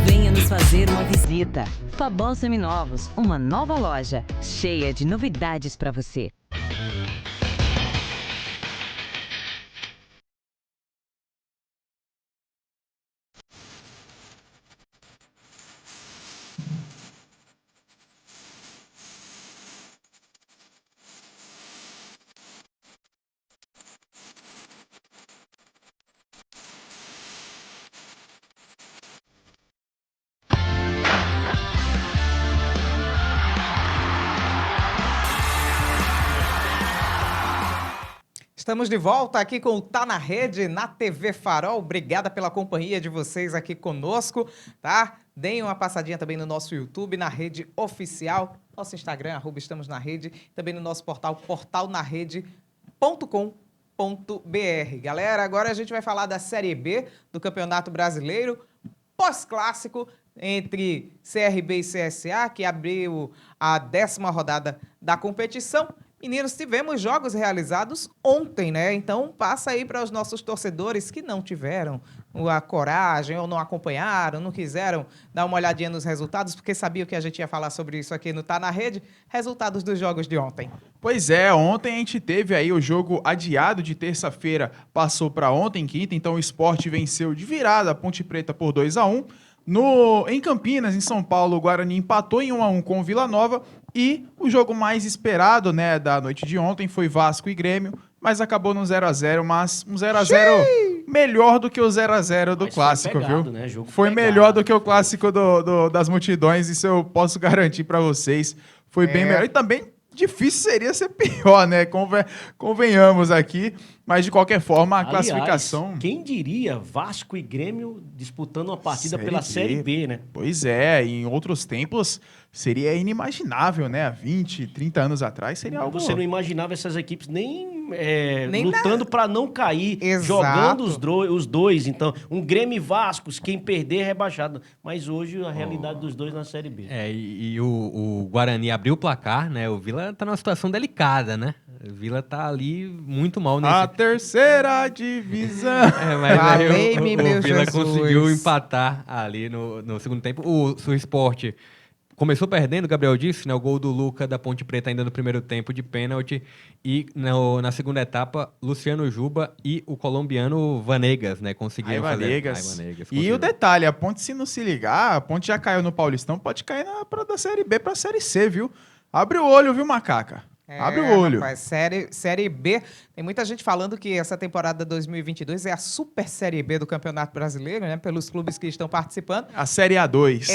Venha nos fazer uma visita. Fabão Seminovos, uma nova loja cheia de novidades para você. Estamos de volta aqui com o Tá Na Rede, na TV Farol. Obrigada pela companhia de vocês aqui conosco, tá? Deem uma passadinha também no nosso YouTube, na rede oficial, nosso Instagram, @estamos na rede, também no nosso portal, portalnarede.com.br. Galera, agora a gente vai falar da Série B do Campeonato Brasileiro, pós-clássico entre CRB e CSA, que abriu a 10ª rodada da competição. Meninos, tivemos jogos realizados ontem, né? Então passa aí para os nossos torcedores que não tiveram a coragem ou não acompanharam, não quiseram dar uma olhadinha nos resultados, porque sabiam que a gente ia falar sobre isso aqui no Tá na Rede, resultados dos jogos de ontem. Pois é, ontem a gente teve aí o jogo adiado de terça-feira, passou para ontem, quinta, então o Sport venceu de virada a Ponte Preta por 2-1. Em Campinas, em São Paulo, o Guarani empatou em 1-1 com o Vila Nova e o jogo mais esperado, né, da noite de ontem foi Vasco e Grêmio, mas acabou no 0-0, mas um 0-0 melhor do que o 0-0 do Mas clássico, foi pegado, viu? né? Jogo Foi pegado. melhor do que o clássico das multidões, isso eu posso garantir para vocês. Foi bem melhor. E também difícil seria ser pior, né? Convenhamos aqui. Mas, de qualquer forma, a Aliás, classificação... quem diria Vasco e Grêmio disputando uma partida pela Série B, né? Pois é, em outros tempos seria inimaginável, né? Há 20, 30 anos atrás seria algo... Você não imaginava essas equipes nem Nem lutando para não cair, Exato. jogando os dois. Então, um Grêmio e Vasco, quem perder é rebaixado. Mas hoje a realidade dos dois na Série B. E o Guarani abriu o placar, né? O Vila tá numa situação delicada, né? O Vila tá ali muito mal nesse... A terceira divisão. Mas aí Valei-me, o meu Vila Jesus. conseguiu empatar ali no segundo tempo. O Sport começou perdendo, o Gabriel disse, né? O gol do Luca da Ponte Preta ainda no primeiro tempo de pênalti. E na segunda etapa, Luciano Juba e o colombiano Vanegas, né? Conseguiram fazer. Vanegas. Vanegas E conseguiu. o detalhe, a Ponte, se não se ligar, a Ponte já caiu no Paulistão, pode cair da Série B pra Série C, viu? Abre o olho, viu, Macaca? Abre o olho. Rapaz, série B. Tem muita gente falando que essa temporada 2022 é a super Série B do Campeonato Brasileiro, né? Pelos clubes que estão participando. A Série A2.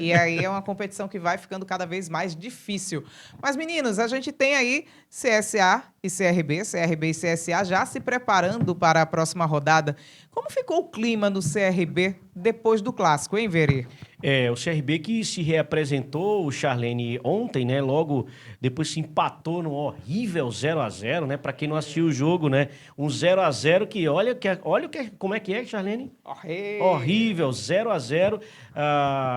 E aí é uma competição que vai ficando cada vez mais difícil. Mas, meninos, a gente tem aí CSA e CRB e CSA já se preparando para a próxima rodada. Como ficou o clima no CRB depois do clássico, hein, Veri? O CRB que se reapresentou, o Charlene, ontem, né? Logo depois se empatou no horrível 0-0, né? Para quem não assistiu o jogo, né? Um 0-0 que como é que é, Charlene? Horrível, 0-0,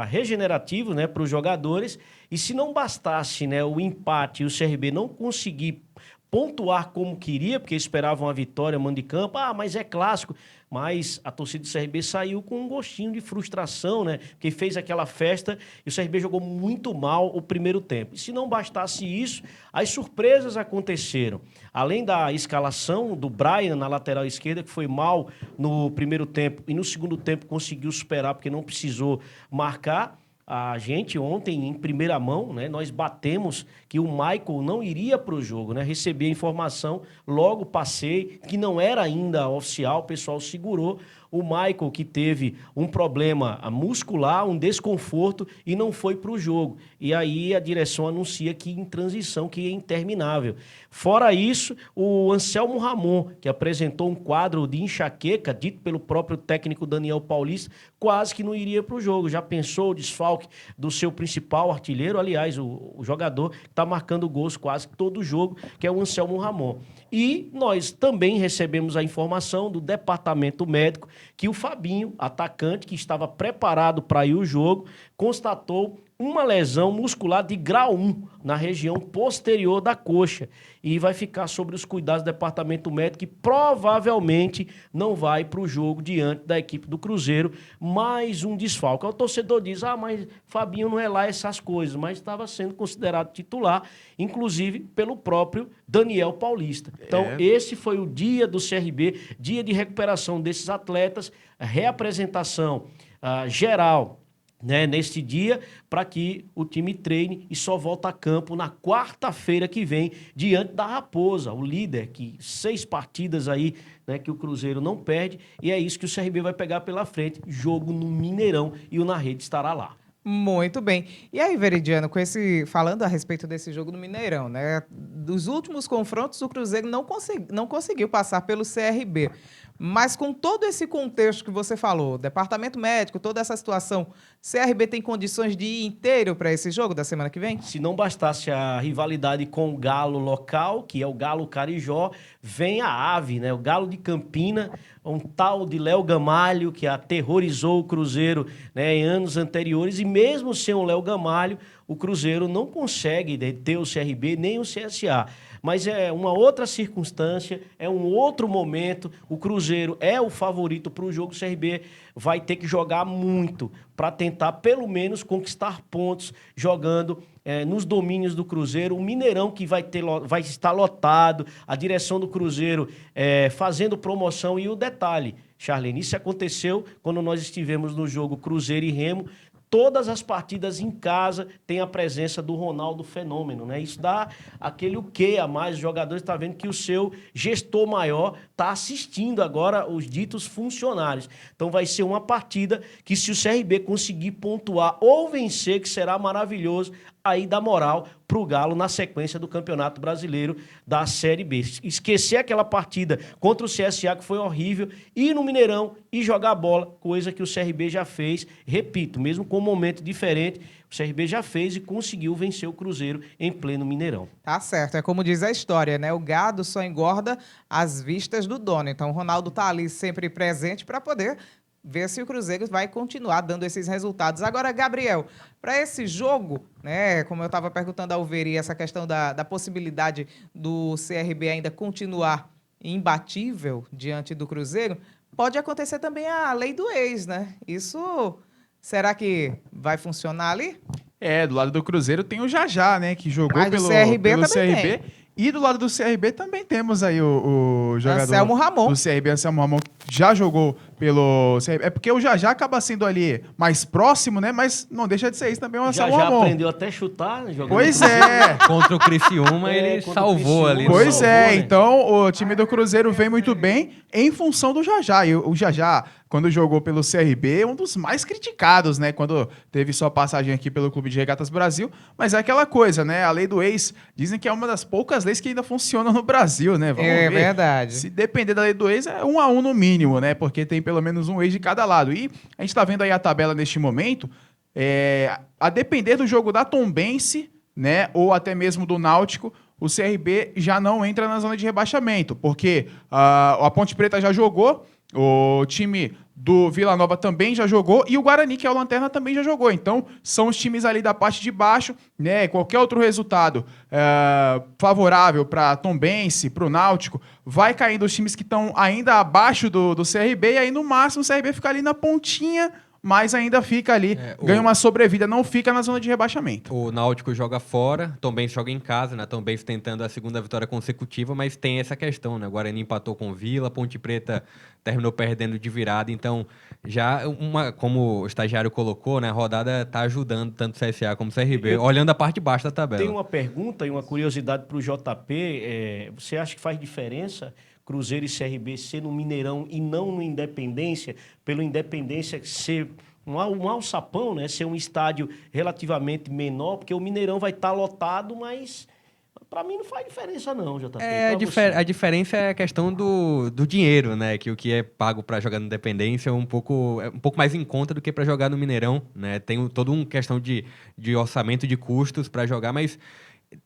regenerativo, né? Para os jogadores. E se não bastasse, né? O empate e o CRB não conseguir pontuar como queria, porque esperavam a vitória, mando de campo, mas é clássico. Mas a torcida do CRB saiu com um gostinho de frustração, né? Porque fez aquela festa e o CRB jogou muito mal o primeiro tempo. E se não bastasse isso, as surpresas aconteceram. Além da escalação do Brian na lateral esquerda, que foi mal no primeiro tempo e no segundo tempo conseguiu superar porque não precisou marcar. A gente ontem, em primeira mão, né, nós batemos que o Michael não iria para o jogo, né? Recebi a informação, logo passei, que não era ainda oficial, o pessoal segurou. O Michael que teve um problema muscular, um desconforto e não foi para o jogo. E aí a direção anuncia que em transição, que é interminável. Fora isso, o Anselmo Ramon, que apresentou um quadro de enxaqueca, dito pelo próprio técnico Daniel Paulista, quase que não iria para o jogo. Já pensou o desfalque do seu principal artilheiro, aliás, o jogador que está marcando gols quase todo jogo, que é o Anselmo Ramon. E nós também recebemos a informação do departamento médico que o Fabinho, atacante, que estava preparado para ir ao jogo, constatou uma lesão muscular de grau 1 na região posterior da coxa e vai ficar sobre os cuidados do departamento médico e provavelmente não vai para o jogo diante da equipe do Cruzeiro. Mais um desfalque. O torcedor diz, mas Fabinho não é lá essas coisas, mas estava sendo considerado titular, inclusive pelo próprio Daniel Paulista. Então, esse foi o dia do CRB, dia de recuperação desses atletas, reapresentação geral, né, neste dia, para que o time treine e só volta a campo na quarta-feira que vem, diante da Raposa, o líder, que 6 partidas aí, né, que o Cruzeiro não perde, e é isso que o CRB vai pegar pela frente, jogo no Mineirão, e o Na Rede estará lá. Muito bem. E aí, Veridiano, falando a respeito desse jogo no Mineirão, né? Dos últimos confrontos, o Cruzeiro não conseguiu passar pelo CRB. Mas com todo esse contexto que você falou, departamento médico, toda essa situação, CRB tem condições de ir inteiro para esse jogo da semana que vem? Se não bastasse a rivalidade com o Galo local, que é o Galo Carijó, vem a ave, né? O Galo de Campina, um tal de Léo Gamalho, que aterrorizou o Cruzeiro, né, em anos anteriores, e mesmo sem o Léo Gamalho, o Cruzeiro não consegue deter o CRB nem o CSA. Mas é uma outra circunstância, é um outro momento. O Cruzeiro é o favorito para o jogo. O CRB vai ter que jogar muito para tentar, pelo menos, conquistar pontos jogando nos domínios do Cruzeiro. O Mineirão, que vai estar lotado, a direção do Cruzeiro fazendo promoção. E o detalhe, Charlene, isso aconteceu quando nós estivemos no jogo Cruzeiro e Remo. Todas as partidas em casa tem a presença do Ronaldo Fenômeno, né? Isso dá aquele o quê a mais. Os jogadores estão vendo que o seu gestor maior está assistindo agora os ditos funcionários. Então vai ser uma partida que, se o CRB conseguir pontuar ou vencer, que será maravilhoso, aí dá moral para o Galo na sequência do Campeonato Brasileiro da Série B. Esquecer aquela partida contra o CSA, que foi horrível, ir no Mineirão e jogar bola, coisa que o CRB já fez. Repito, mesmo com um momento diferente, o CRB já fez e conseguiu vencer o Cruzeiro em pleno Mineirão. Tá certo, é como diz a história, né? O gado só engorda às vistas do dono. Então o Ronaldo tá ali sempre presente para poder ver se o Cruzeiro vai continuar dando esses resultados. Agora, Gabriel, para esse jogo, né, como eu estava perguntando ao Veri, essa questão da possibilidade do CRB ainda continuar imbatível diante do Cruzeiro, pode acontecer também a lei do ex, né? Isso, será que vai funcionar ali? Do lado do Cruzeiro tem o Jajá, né, que jogou Mas pelo CRB pelo também CRB. tem. E do lado do CRB também temos aí o jogador Anselmo Ramon. do CRB, Anselmo Ramon, que já jogou pelo CRB. É porque o Jajá acaba sendo ali mais próximo, né? Mas não deixa de ser isso também o Anselmo Já Ramon. aprendeu até chutar, né, jogando. Pois é. Contra o Criciúma, ele contra o salvou Criciúma. ali. Pois salvou, é, né? então o time do Cruzeiro vem muito bem em função do Jajá. E o Jajá, quando jogou pelo CRB, é um dos mais criticados, né? Quando teve sua passagem aqui pelo Clube de Regatas Brasil. Mas é aquela coisa, né? A lei do ex, dizem que é uma das poucas leis que ainda funcionam no Brasil, né? Vamos ver. Verdade. Se depender da lei do ex, é 1-1 no mínimo, né? Porque tem pelo menos um ex de cada lado. E a gente tá vendo aí a tabela neste momento. A depender do jogo da Tombense, né? Ou até mesmo do Náutico, o CRB já não entra na zona de rebaixamento. Porque a Ponte Preta já jogou, o time do Vila Nova também já jogou e o Guarani, que é o Lanterna, também já jogou. Então, são os times ali da parte de baixo, né? Qualquer outro resultado favorável para Tombense, para o Náutico, vai caindo os times que estão ainda abaixo do CRB e aí, no máximo, o CRB fica ali na pontinha, mas ainda fica ali, ganha uma sobrevida, não fica na zona de rebaixamento. O Náutico joga fora, Tombense joga em casa, né? Tombense tentando a segunda vitória consecutiva, mas tem essa questão, né? O Guarani empatou com o Vila, Ponte Preta terminou perdendo de virada, então já como o estagiário colocou, né? A rodada tá ajudando tanto o CSA como o CRB, olhando a parte de baixo da tabela. Tem uma pergunta e uma curiosidade para o JP. Você acha que faz diferença Cruzeiro e CRB ser no Mineirão e não no Independência, pelo Independência ser um alçapão, né? Ser um estádio relativamente menor, porque o Mineirão vai estar lotado, mas para mim não faz diferença não, JP. A diferença é a questão do dinheiro, né? Que o que é pago para jogar no Independência é um pouco mais em conta do que para jogar no Mineirão, né? Tem toda uma questão de orçamento de custos para jogar, mas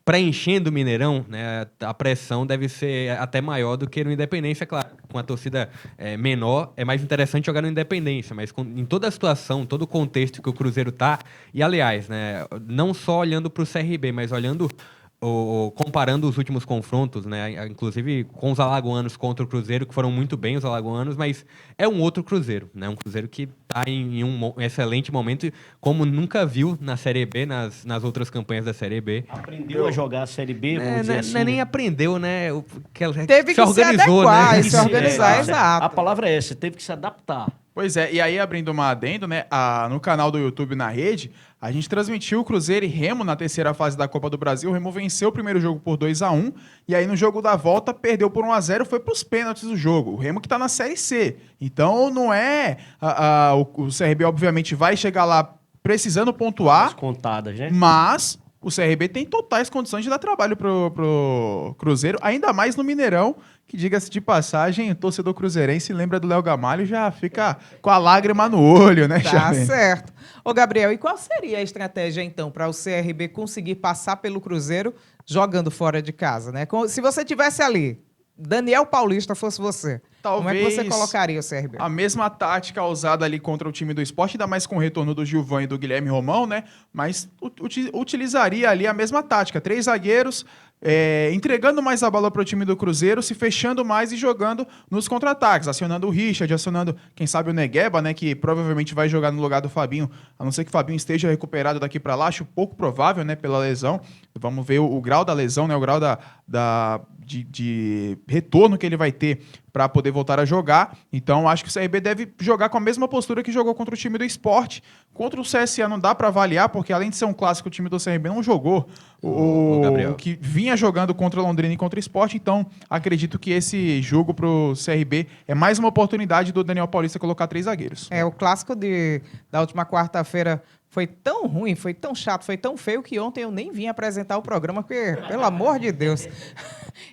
preenchendo o Mineirão, né, a pressão deve ser até maior do que no Independência, claro. Com a torcida menor, é mais interessante jogar no Independência, mas em toda a situação, todo o contexto que o Cruzeiro tá, e aliás, né, não só olhando para o CRB, mas olhando comparando os últimos confrontos, né, inclusive com os alagoanos contra o Cruzeiro, que foram muito bem os alagoanos, mas é um outro Cruzeiro, né, um Cruzeiro que está em um excelente momento, como nunca viu na Série B, nas outras campanhas da Série B. Aprendeu a jogar a Série B, vamos dizer assim. Nem aprendeu, né? Teve que organizou, se adequar, né? e se organizar, exato. A palavra é essa, teve que se adaptar. Pois é, e aí abrindo uma adendo, né, no canal do YouTube Na Rede, a gente transmitiu o Cruzeiro e Remo na terceira fase da Copa do Brasil. O Remo venceu o primeiro jogo por 2-1, e aí no jogo da volta perdeu por 1-0, foi para os pênaltis do jogo. O Remo que está na Série C. Então não é... o CRB obviamente vai chegar lá precisando pontuar, As contadas, né? mas o CRB tem totais condições de dar trabalho pro Cruzeiro, ainda mais no Mineirão, que, diga-se de passagem, o torcedor cruzeirense lembra do Léo Gamalho e já fica com a lágrima no olho, né, Tá Charlene? certo. Ô, Gabriel, e qual seria a estratégia, então, para o CRB conseguir passar pelo Cruzeiro jogando fora de casa, né? Se você tivesse ali, Daniel Paulista fosse você, como é que você Talvez colocaria o CRB? a mesma tática usada ali contra o time do Sport, ainda mais com o retorno do Gilvan e do Guilherme Romão, né? Mas utilizaria ali a mesma tática. 3 zagueiros, entregando mais a bola para o time do Cruzeiro, se fechando mais e jogando nos contra-ataques, acionando o Richard, acionando, quem sabe, o Negueba, né? Que provavelmente vai jogar no lugar do Fabinho, a não ser que o Fabinho esteja recuperado daqui para lá. Acho pouco provável, né? Pela lesão. Vamos ver o grau da lesão, né? O grau de retorno que ele vai ter para poder voltar a jogar. Então, acho que o CRB deve jogar com a mesma postura que jogou contra o time do Sport. Contra o CSA não dá para avaliar, porque além de ser um clássico, o time do CRB não jogou o que vinha jogando contra o Londrina e contra o Sport. Então, acredito que esse jogo para o CRB é mais uma oportunidade do Daniel Paulista colocar 3 zagueiros. O clássico da última quarta-feira foi tão ruim, foi tão chato, foi tão feio que ontem eu nem vim apresentar o programa, porque, pelo amor de Deus.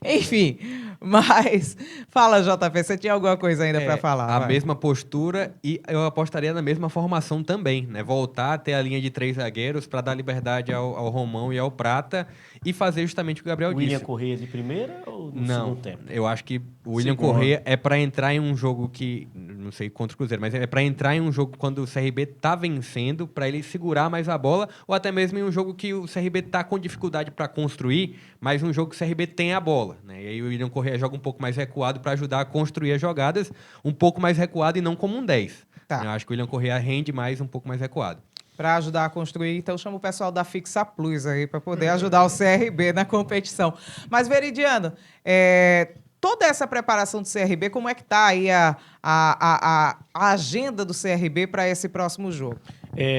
Enfim, mas fala, JP, você tinha alguma coisa ainda para falar? A vai. mesma postura e eu apostaria na mesma formação também, né? Voltar a ter a linha de 3 zagueiros para dar liberdade ao Romão e ao Prata e fazer justamente o que o Gabriel William disse. Corrêa de primeira ou no Não, segundo tempo? eu acho que o William Segundo. Corrêa é para entrar em um jogo que, não sei, contra o Cruzeiro, mas é para entrar em um jogo quando o CRB tá vencendo, para ele segurar mais a bola, ou até mesmo em um jogo que o CRB tá com dificuldade para construir, mas um jogo que o CRB tem a bola, né? E aí o William Corrêa joga um pouco mais recuado para ajudar a construir as jogadas, um pouco mais recuado e não como um 10. Tá. Eu acho que o William Corrêa rende mais um pouco mais recuado. Para ajudar a construir, então chama o pessoal da Fixa Plus aí para poder ajudar o CRB na competição. Mas, Veridiano, toda essa preparação do CRB, como é que tá aí a agenda do CRB para esse próximo jogo?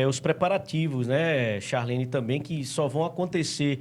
Os preparativos, né, Charlene, também, que só vão acontecer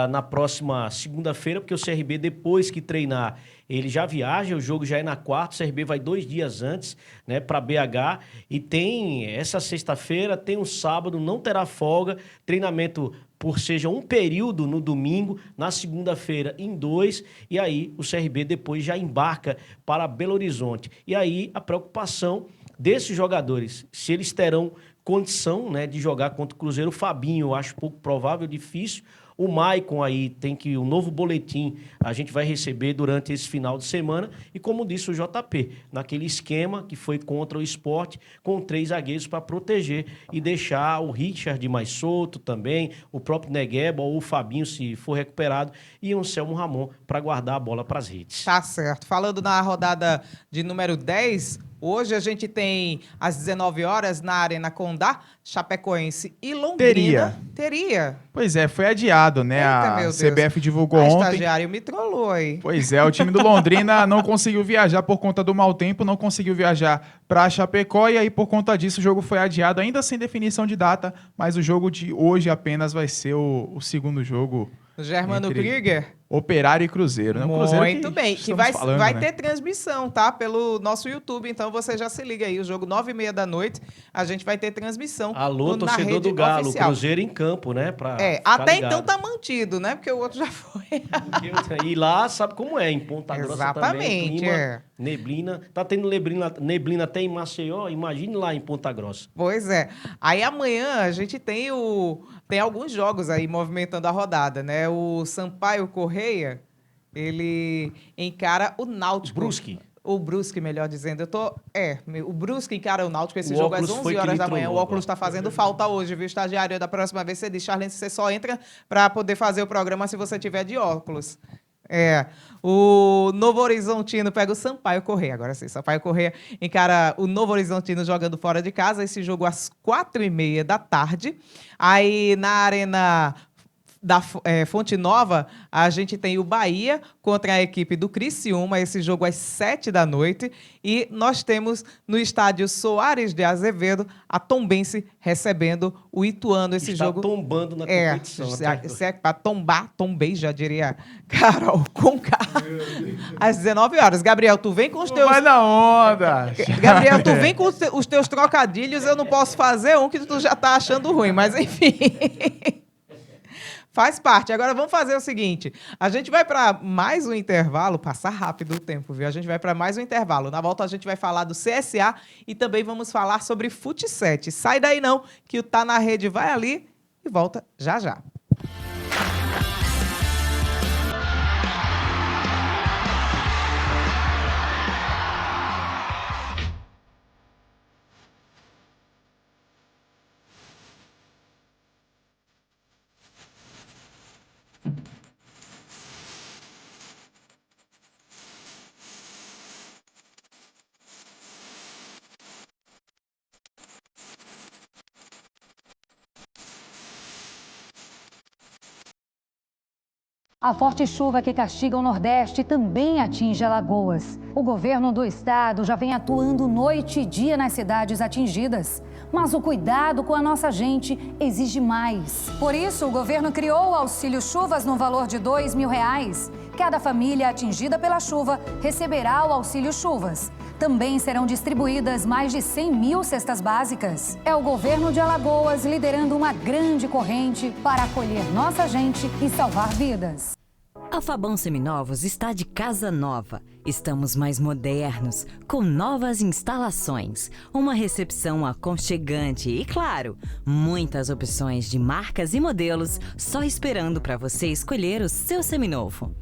na próxima segunda-feira, porque o CRB, depois que treinar, ele já viaja, o jogo já é na quarta, o CRB vai 2 dias antes, né, para BH, e tem essa sexta-feira, tem um sábado, não terá folga, treinamento por seja um período no domingo, na segunda-feira em 2, e aí o CRB depois já embarca para Belo Horizonte. E aí a preocupação desses jogadores, se eles terão condição, né, de jogar contra o Cruzeiro. O Fabinho, eu acho pouco provável, difícil. O Maicon aí tem que o novo boletim a gente vai receber durante esse final de semana. E como disse o JP, naquele esquema que foi contra o Sport, com 3 zagueiros para proteger e deixar o Richard mais solto também, o próprio Negueba ou o Fabinho, se for recuperado, e o Anselmo Ramon para guardar a bola para as redes. Tá certo. Falando na rodada de número 10, hoje a gente tem às 19 horas na Arena Condá, Chapecoense e Londrina. Teria. Pois é, foi adiado, né? Eita, A meu Deus. CBF divulgou A ontem. estagiário me trollou aí. Pois é, o time do Londrina não conseguiu viajar por conta do mau tempo, não conseguiu viajar para Chapecó e aí por conta disso o jogo foi adiado, ainda sem definição de data, mas o jogo de hoje apenas vai ser o segundo jogo. O Germano Entre Krieger. Operário e Cruzeiro, né? O Cruzeiro Muito bem. Que estamos falando, vai né? ter transmissão, tá? Pelo nosso YouTube. Então você já se liga aí. O jogo 9h30 da noite, a gente vai ter transmissão. Alô, na torcedor rede do Galo, oficial. Cruzeiro em campo, né? Pra ficar Até ligado. então tá mantido, né? Porque o outro já foi. E lá, sabe como é, em Ponta Grossa também. Exatamente, Clima, neblina. Tá tendo neblina até em Maceió, imagine lá em Ponta Grossa. Pois é. Aí amanhã a gente tem alguns jogos aí movimentando a rodada, né? O Sampaio Correia, ele encara o Náutico. Brusque. O Brusque, melhor dizendo. O Brusque encara o Náutico. Esse O jogo às óculos 11 foi que horas lhe da manhã. O trollou óculos agora. está fazendo falta hoje, viu, estagiário? Da próxima vez você diz, Charlene, você só entra para poder fazer o programa se você tiver de óculos. O Novo Horizontino pega o Sampaio Correia. Agora sim, Sampaio Correia encara o Novo Horizontino jogando fora de casa. Esse jogo às 4h30 da tarde. Aí na Arena da Fonte Nova, a gente tem o Bahia contra a equipe do Criciúma, esse jogo às 7 da noite. E nós temos no estádio Soares de Azevedo a Tombense recebendo o Ituano. Esse Está jogo tombando na competição. se é para tombar, tombei, já diria Carol Conká, às 19 horas. Gabriel, tu vem com os teus... Vai na onda! Gabriel, tu vem com os teus trocadilhos, eu não posso fazer um que tu já tá achando ruim, mas enfim... Faz parte. Agora vamos fazer o seguinte: a gente vai para mais um intervalo, passar rápido o tempo, viu? A gente vai para mais um intervalo. Na volta a gente vai falar do CSA e também vamos falar sobre Fut7. Sai daí não, que o Tá na Rede vai ali e volta já já. A forte chuva que castiga o Nordeste também atinge Alagoas. O governo do estado já vem atuando noite e dia nas cidades atingidas. Mas o cuidado com a nossa gente exige mais. Por isso, o governo criou o Auxílio Chuvas no valor de R$2.000. Cada família atingida pela chuva receberá o Auxílio Chuvas. Também serão distribuídas mais de 100.000 cestas básicas. É o governo de Alagoas liderando uma grande corrente para acolher nossa gente e salvar vidas. A Fabão Seminovos está de casa nova. Estamos mais modernos, com novas instalações, uma recepção aconchegante e, claro, muitas opções de marcas e modelos só esperando para você escolher o seu seminovo.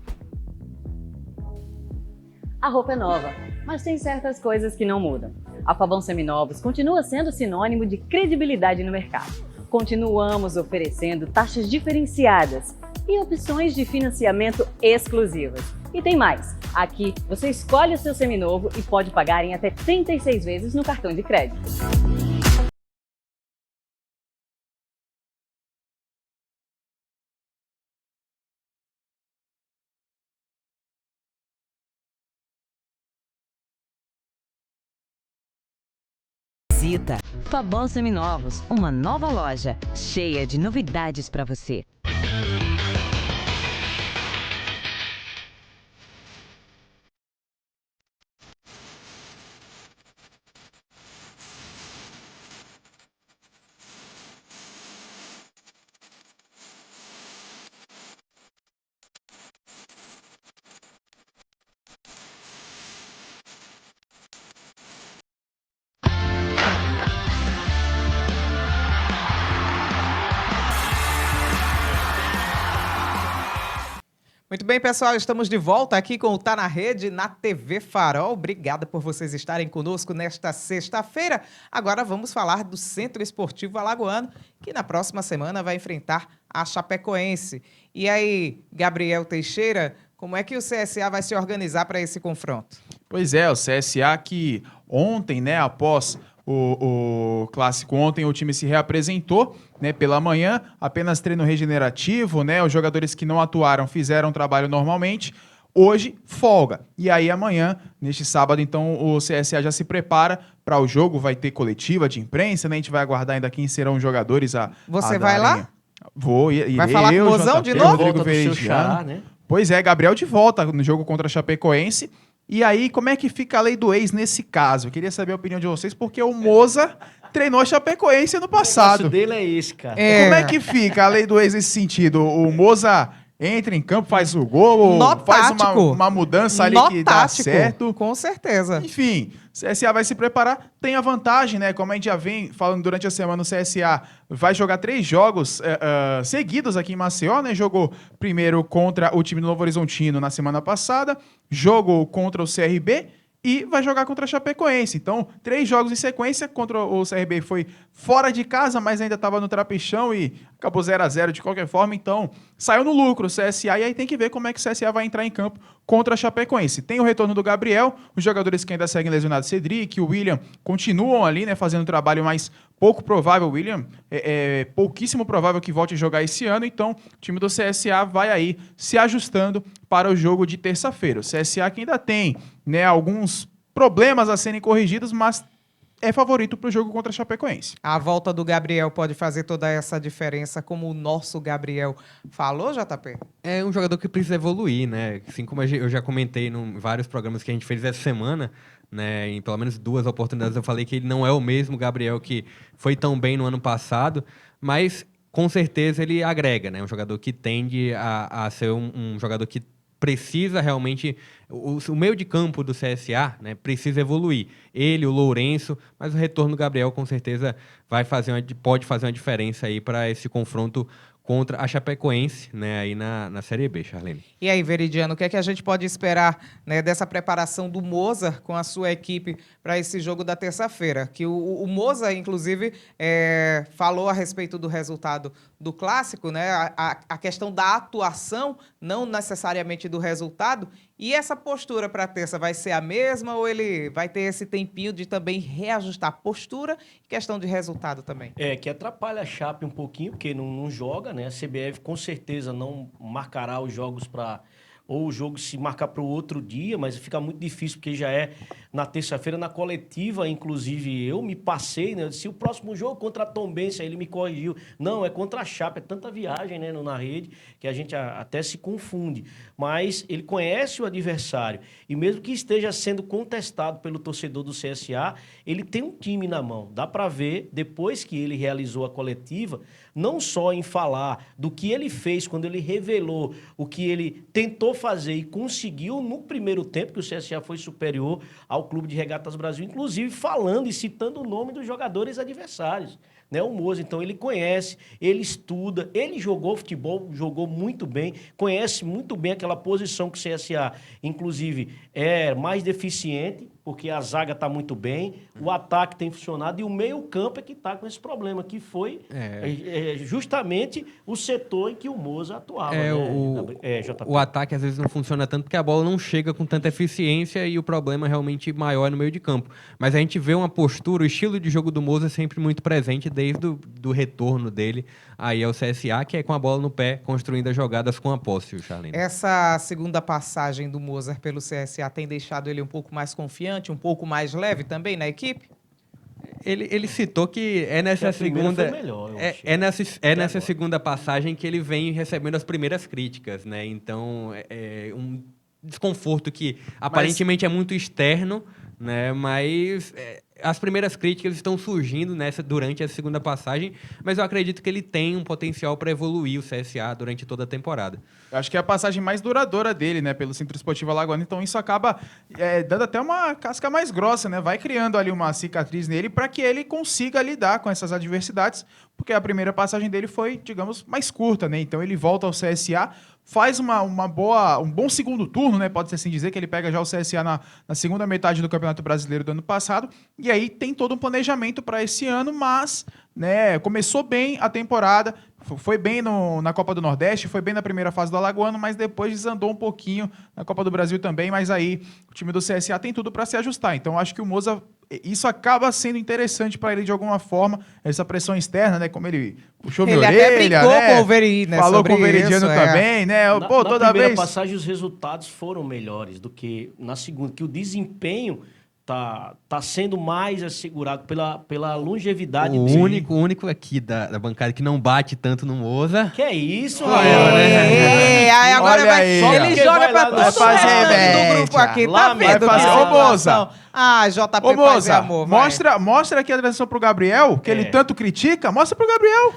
A roupa é nova, mas tem certas coisas que não mudam. A Fabão Seminovos continua sendo sinônimo de credibilidade no mercado. Continuamos oferecendo taxas diferenciadas e opções de financiamento exclusivas. E tem mais! Aqui você escolhe o seu seminovo e pode pagar em até 36 vezes no cartão de crédito. Visita Fabão Seminovos, uma nova loja cheia de novidades para você. Muito bem, pessoal, estamos de volta aqui com o Tá na Rede, na TV Farol. Obrigada por vocês estarem conosco nesta sexta-feira. Agora vamos falar do Centro Esportivo Alagoano, que na próxima semana vai enfrentar a Chapecoense. E aí, Gabriel Teixeira, como é que o CSA vai se organizar para esse confronto? Pois é, o CSA que ontem, né, após o clássico ontem, o time se reapresentou, né, pela manhã, apenas treino regenerativo, né, os jogadores que não atuaram fizeram o trabalho normalmente. Hoje, folga. E aí amanhã, neste sábado, então, o CSA já se prepara para o jogo, vai ter coletiva de imprensa, né, a gente vai aguardar ainda quem serão os jogadores Você vai lá? Vou, irei. Vai falar com o Mozão de novo? Rodrigo Volta do seu Veridiano. xará, né? Pois é, Gabriel de volta no jogo contra a Chapecoense. E aí, como é que fica a lei do ex nesse caso? Eu queria saber a opinião de vocês, porque o Moza treinou a Chapecoense ano O negócio passado. dele é esse, cara. Como é que fica a lei do ex nesse sentido? O Moza entra em campo, faz o gol, Nó faz tático. uma mudança ali Nó que dá tático, certo. com certeza. Enfim, o CSA vai se preparar, tem a vantagem, né? Como a gente já vem falando durante a semana, o CSA vai jogar 3 jogos seguidos aqui em Maceió, né? Jogou primeiro contra o time do Novo Horizontino na semana passada, jogou contra o CRB e vai jogar contra a Chapecoense. Então, 3 jogos em sequência. Contra o CRB foi fora de casa, mas ainda estava no trapichão e acabou 0-0 de qualquer forma. Então, saiu no lucro o CSA e aí tem que ver como é que o CSA vai entrar em campo contra a Chapecoense. Tem o retorno do Gabriel, os jogadores que ainda seguem lesionados, Cedric, o William, continuam ali, né, fazendo um trabalho mais pouco provável. O William é pouquíssimo provável que volte a jogar esse ano, então o time do CSA vai aí se ajustando para o jogo de terça-feira. O CSA que ainda tem, né, alguns problemas a serem corrigidos, mas é favorito para o jogo contra a Chapecoense. A volta do Gabriel pode fazer toda essa diferença, como o nosso Gabriel falou, JP? É um jogador que precisa evoluir, né? Assim como eu já comentei em vários programas que a gente fez essa semana, né? Em pelo menos 2 oportunidades eu falei que ele não é o mesmo Gabriel que foi tão bem no ano passado, mas com certeza ele agrega, né? Um jogador que tende a ser um jogador que precisa realmente... O meio de campo do CSA, né, precisa evoluir. Ele, o Lourenço, mas o retorno do Gabriel com certeza pode fazer uma diferença aí para esse confronto contra a Chapecoense, né, aí na Série B, Charlene. E aí, Veridiano, o que é que a gente pode esperar, né, dessa preparação do Mozart com a sua equipe para esse jogo da terça-feira? Que o Mozart, inclusive, falou a respeito do resultado do Clássico, né, a questão da atuação, não necessariamente do resultado. E essa postura para terça vai ser a mesma ou ele vai ter esse tempinho de também reajustar a postura e questão de resultado também? Que atrapalha a Chape um pouquinho, porque não joga, né? A CBF com certeza não marcará os jogos para... ou o jogo se marcar para o outro dia, mas fica muito difícil, porque já é na terça-feira, na coletiva, inclusive eu me passei, né? Se o próximo jogo contra a Tombense, aí ele me corrigiu. Não, é contra a Chape, é tanta viagem, né, na rede, que a gente até se confunde. Mas ele conhece o adversário, e mesmo que esteja sendo contestado pelo torcedor do CSA, ele tem um time na mão. Dá para ver, depois que ele realizou a coletiva, não só em falar do que ele fez quando ele revelou o que ele tentou fazer e conseguiu no primeiro tempo, que o CSA foi superior ao Clube de Regatas Brasil, inclusive falando e citando o nome dos jogadores adversários, né? O Mozart, então ele conhece, ele estuda, ele jogou futebol, jogou muito bem, conhece muito bem aquela posição que o CSA, inclusive, é mais deficiente, porque a zaga está muito bem, o ataque tem funcionado e o meio-campo é que está com esse problema, que foi justamente o setor em que o Mozart atuava. O ataque às vezes não funciona tanto porque a bola não chega com tanta eficiência e o problema realmente maior é no meio de campo. Mas a gente vê uma postura, o estilo de jogo do Mozart sempre muito presente desde o retorno dele aí ao CSA, que é com a bola no pé, construindo as jogadas com a posse, Charlene. Essa segunda passagem do Mozart pelo CSA tem deixado ele um pouco mais confiante, um pouco mais leve também na equipe? Ele citou que é nessa segunda melhor, nessa segunda passagem que ele vem recebendo as primeiras críticas, né? Então é um desconforto que aparentemente é muito externo, né? Mas as primeiras críticas estão surgindo durante a segunda passagem, mas eu acredito que ele tem um potencial para evoluir o CSA durante toda a temporada. Eu acho que é a passagem mais duradoura dele, né, pelo Centro Esportivo Alagoano, então isso acaba dando até uma casca mais grossa, né, vai criando ali uma cicatriz nele para que ele consiga lidar com essas adversidades, porque a primeira passagem dele foi, digamos, mais curta, né, então ele volta ao CSA, faz um bom segundo turno, né? Pode-se assim dizer, que ele pega já o CSA na segunda metade do Campeonato Brasileiro do ano passado, e aí tem todo um planejamento para esse ano, mas, né, começou bem a temporada, foi bem na Copa do Nordeste, foi bem na primeira fase do Alagoano, mas depois desandou um pouquinho na Copa do Brasil também, mas aí o time do CSA tem tudo para se ajustar. Então acho que o Mozart, isso acaba sendo interessante para ele de alguma forma, essa pressão externa, né? Como ele puxou minha orelha, até brincou, né? com o Veri, né? Falou sobre com o Veridiano isso, também, né? Na Toda primeira vez... passagem os resultados foram melhores do que na segunda, que o desempenho tá sendo mais assegurado pela longevidade o dele. único aqui da bancada que não bate tanto no Mozart. Que é isso, agora Olha aí, ele joga pra todo mundo do grupo aqui, tá vendo? Ô, Mozart! JP Ô, Paz e Mozart, Amor, mostra aqui a versão pro Gabriel, que ele tanto critica, mostra pro Gabriel.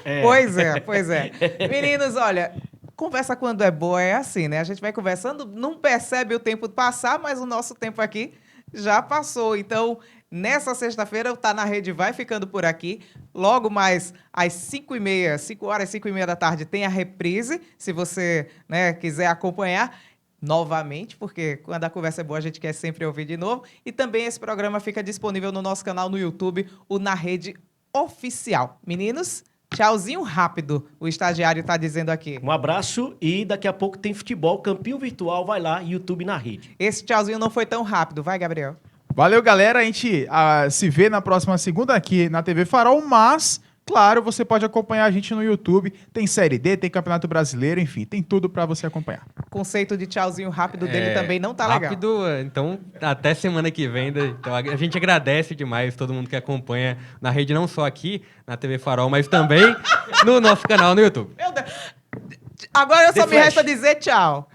Pois é. Meninos, olha... Conversa quando é boa é assim, né? A gente vai conversando, não percebe o tempo passar, mas o nosso tempo aqui já passou. Então, nessa sexta-feira, o Tá na Rede vai ficando por aqui. Logo mais às 5h30, 5h da tarde, tem a reprise, se você, né, quiser acompanhar novamente, porque quando a conversa é boa, a gente quer sempre ouvir de novo. E também esse programa fica disponível no nosso canal no YouTube, o Na Rede Oficial. Meninos... Tchauzinho rápido, o estagiário está dizendo aqui. Um abraço e daqui a pouco tem futebol, Campinho Virtual, vai lá, YouTube na Rede. Esse tchauzinho não foi tão rápido, vai, Gabriel. Valeu, galera, a gente se vê na próxima segunda aqui na TV Farol, mas, claro, você pode acompanhar a gente no YouTube, tem Série D, tem Campeonato Brasileiro, enfim, tem tudo para você acompanhar. O conceito de tchauzinho rápido dele também não tá legal. Rápido, então até semana que vem. Então, a gente agradece demais todo mundo que acompanha na rede, não só aqui na TV Farol, mas também no nosso canal no YouTube. Meu Deus. Agora só me resta dizer tchau.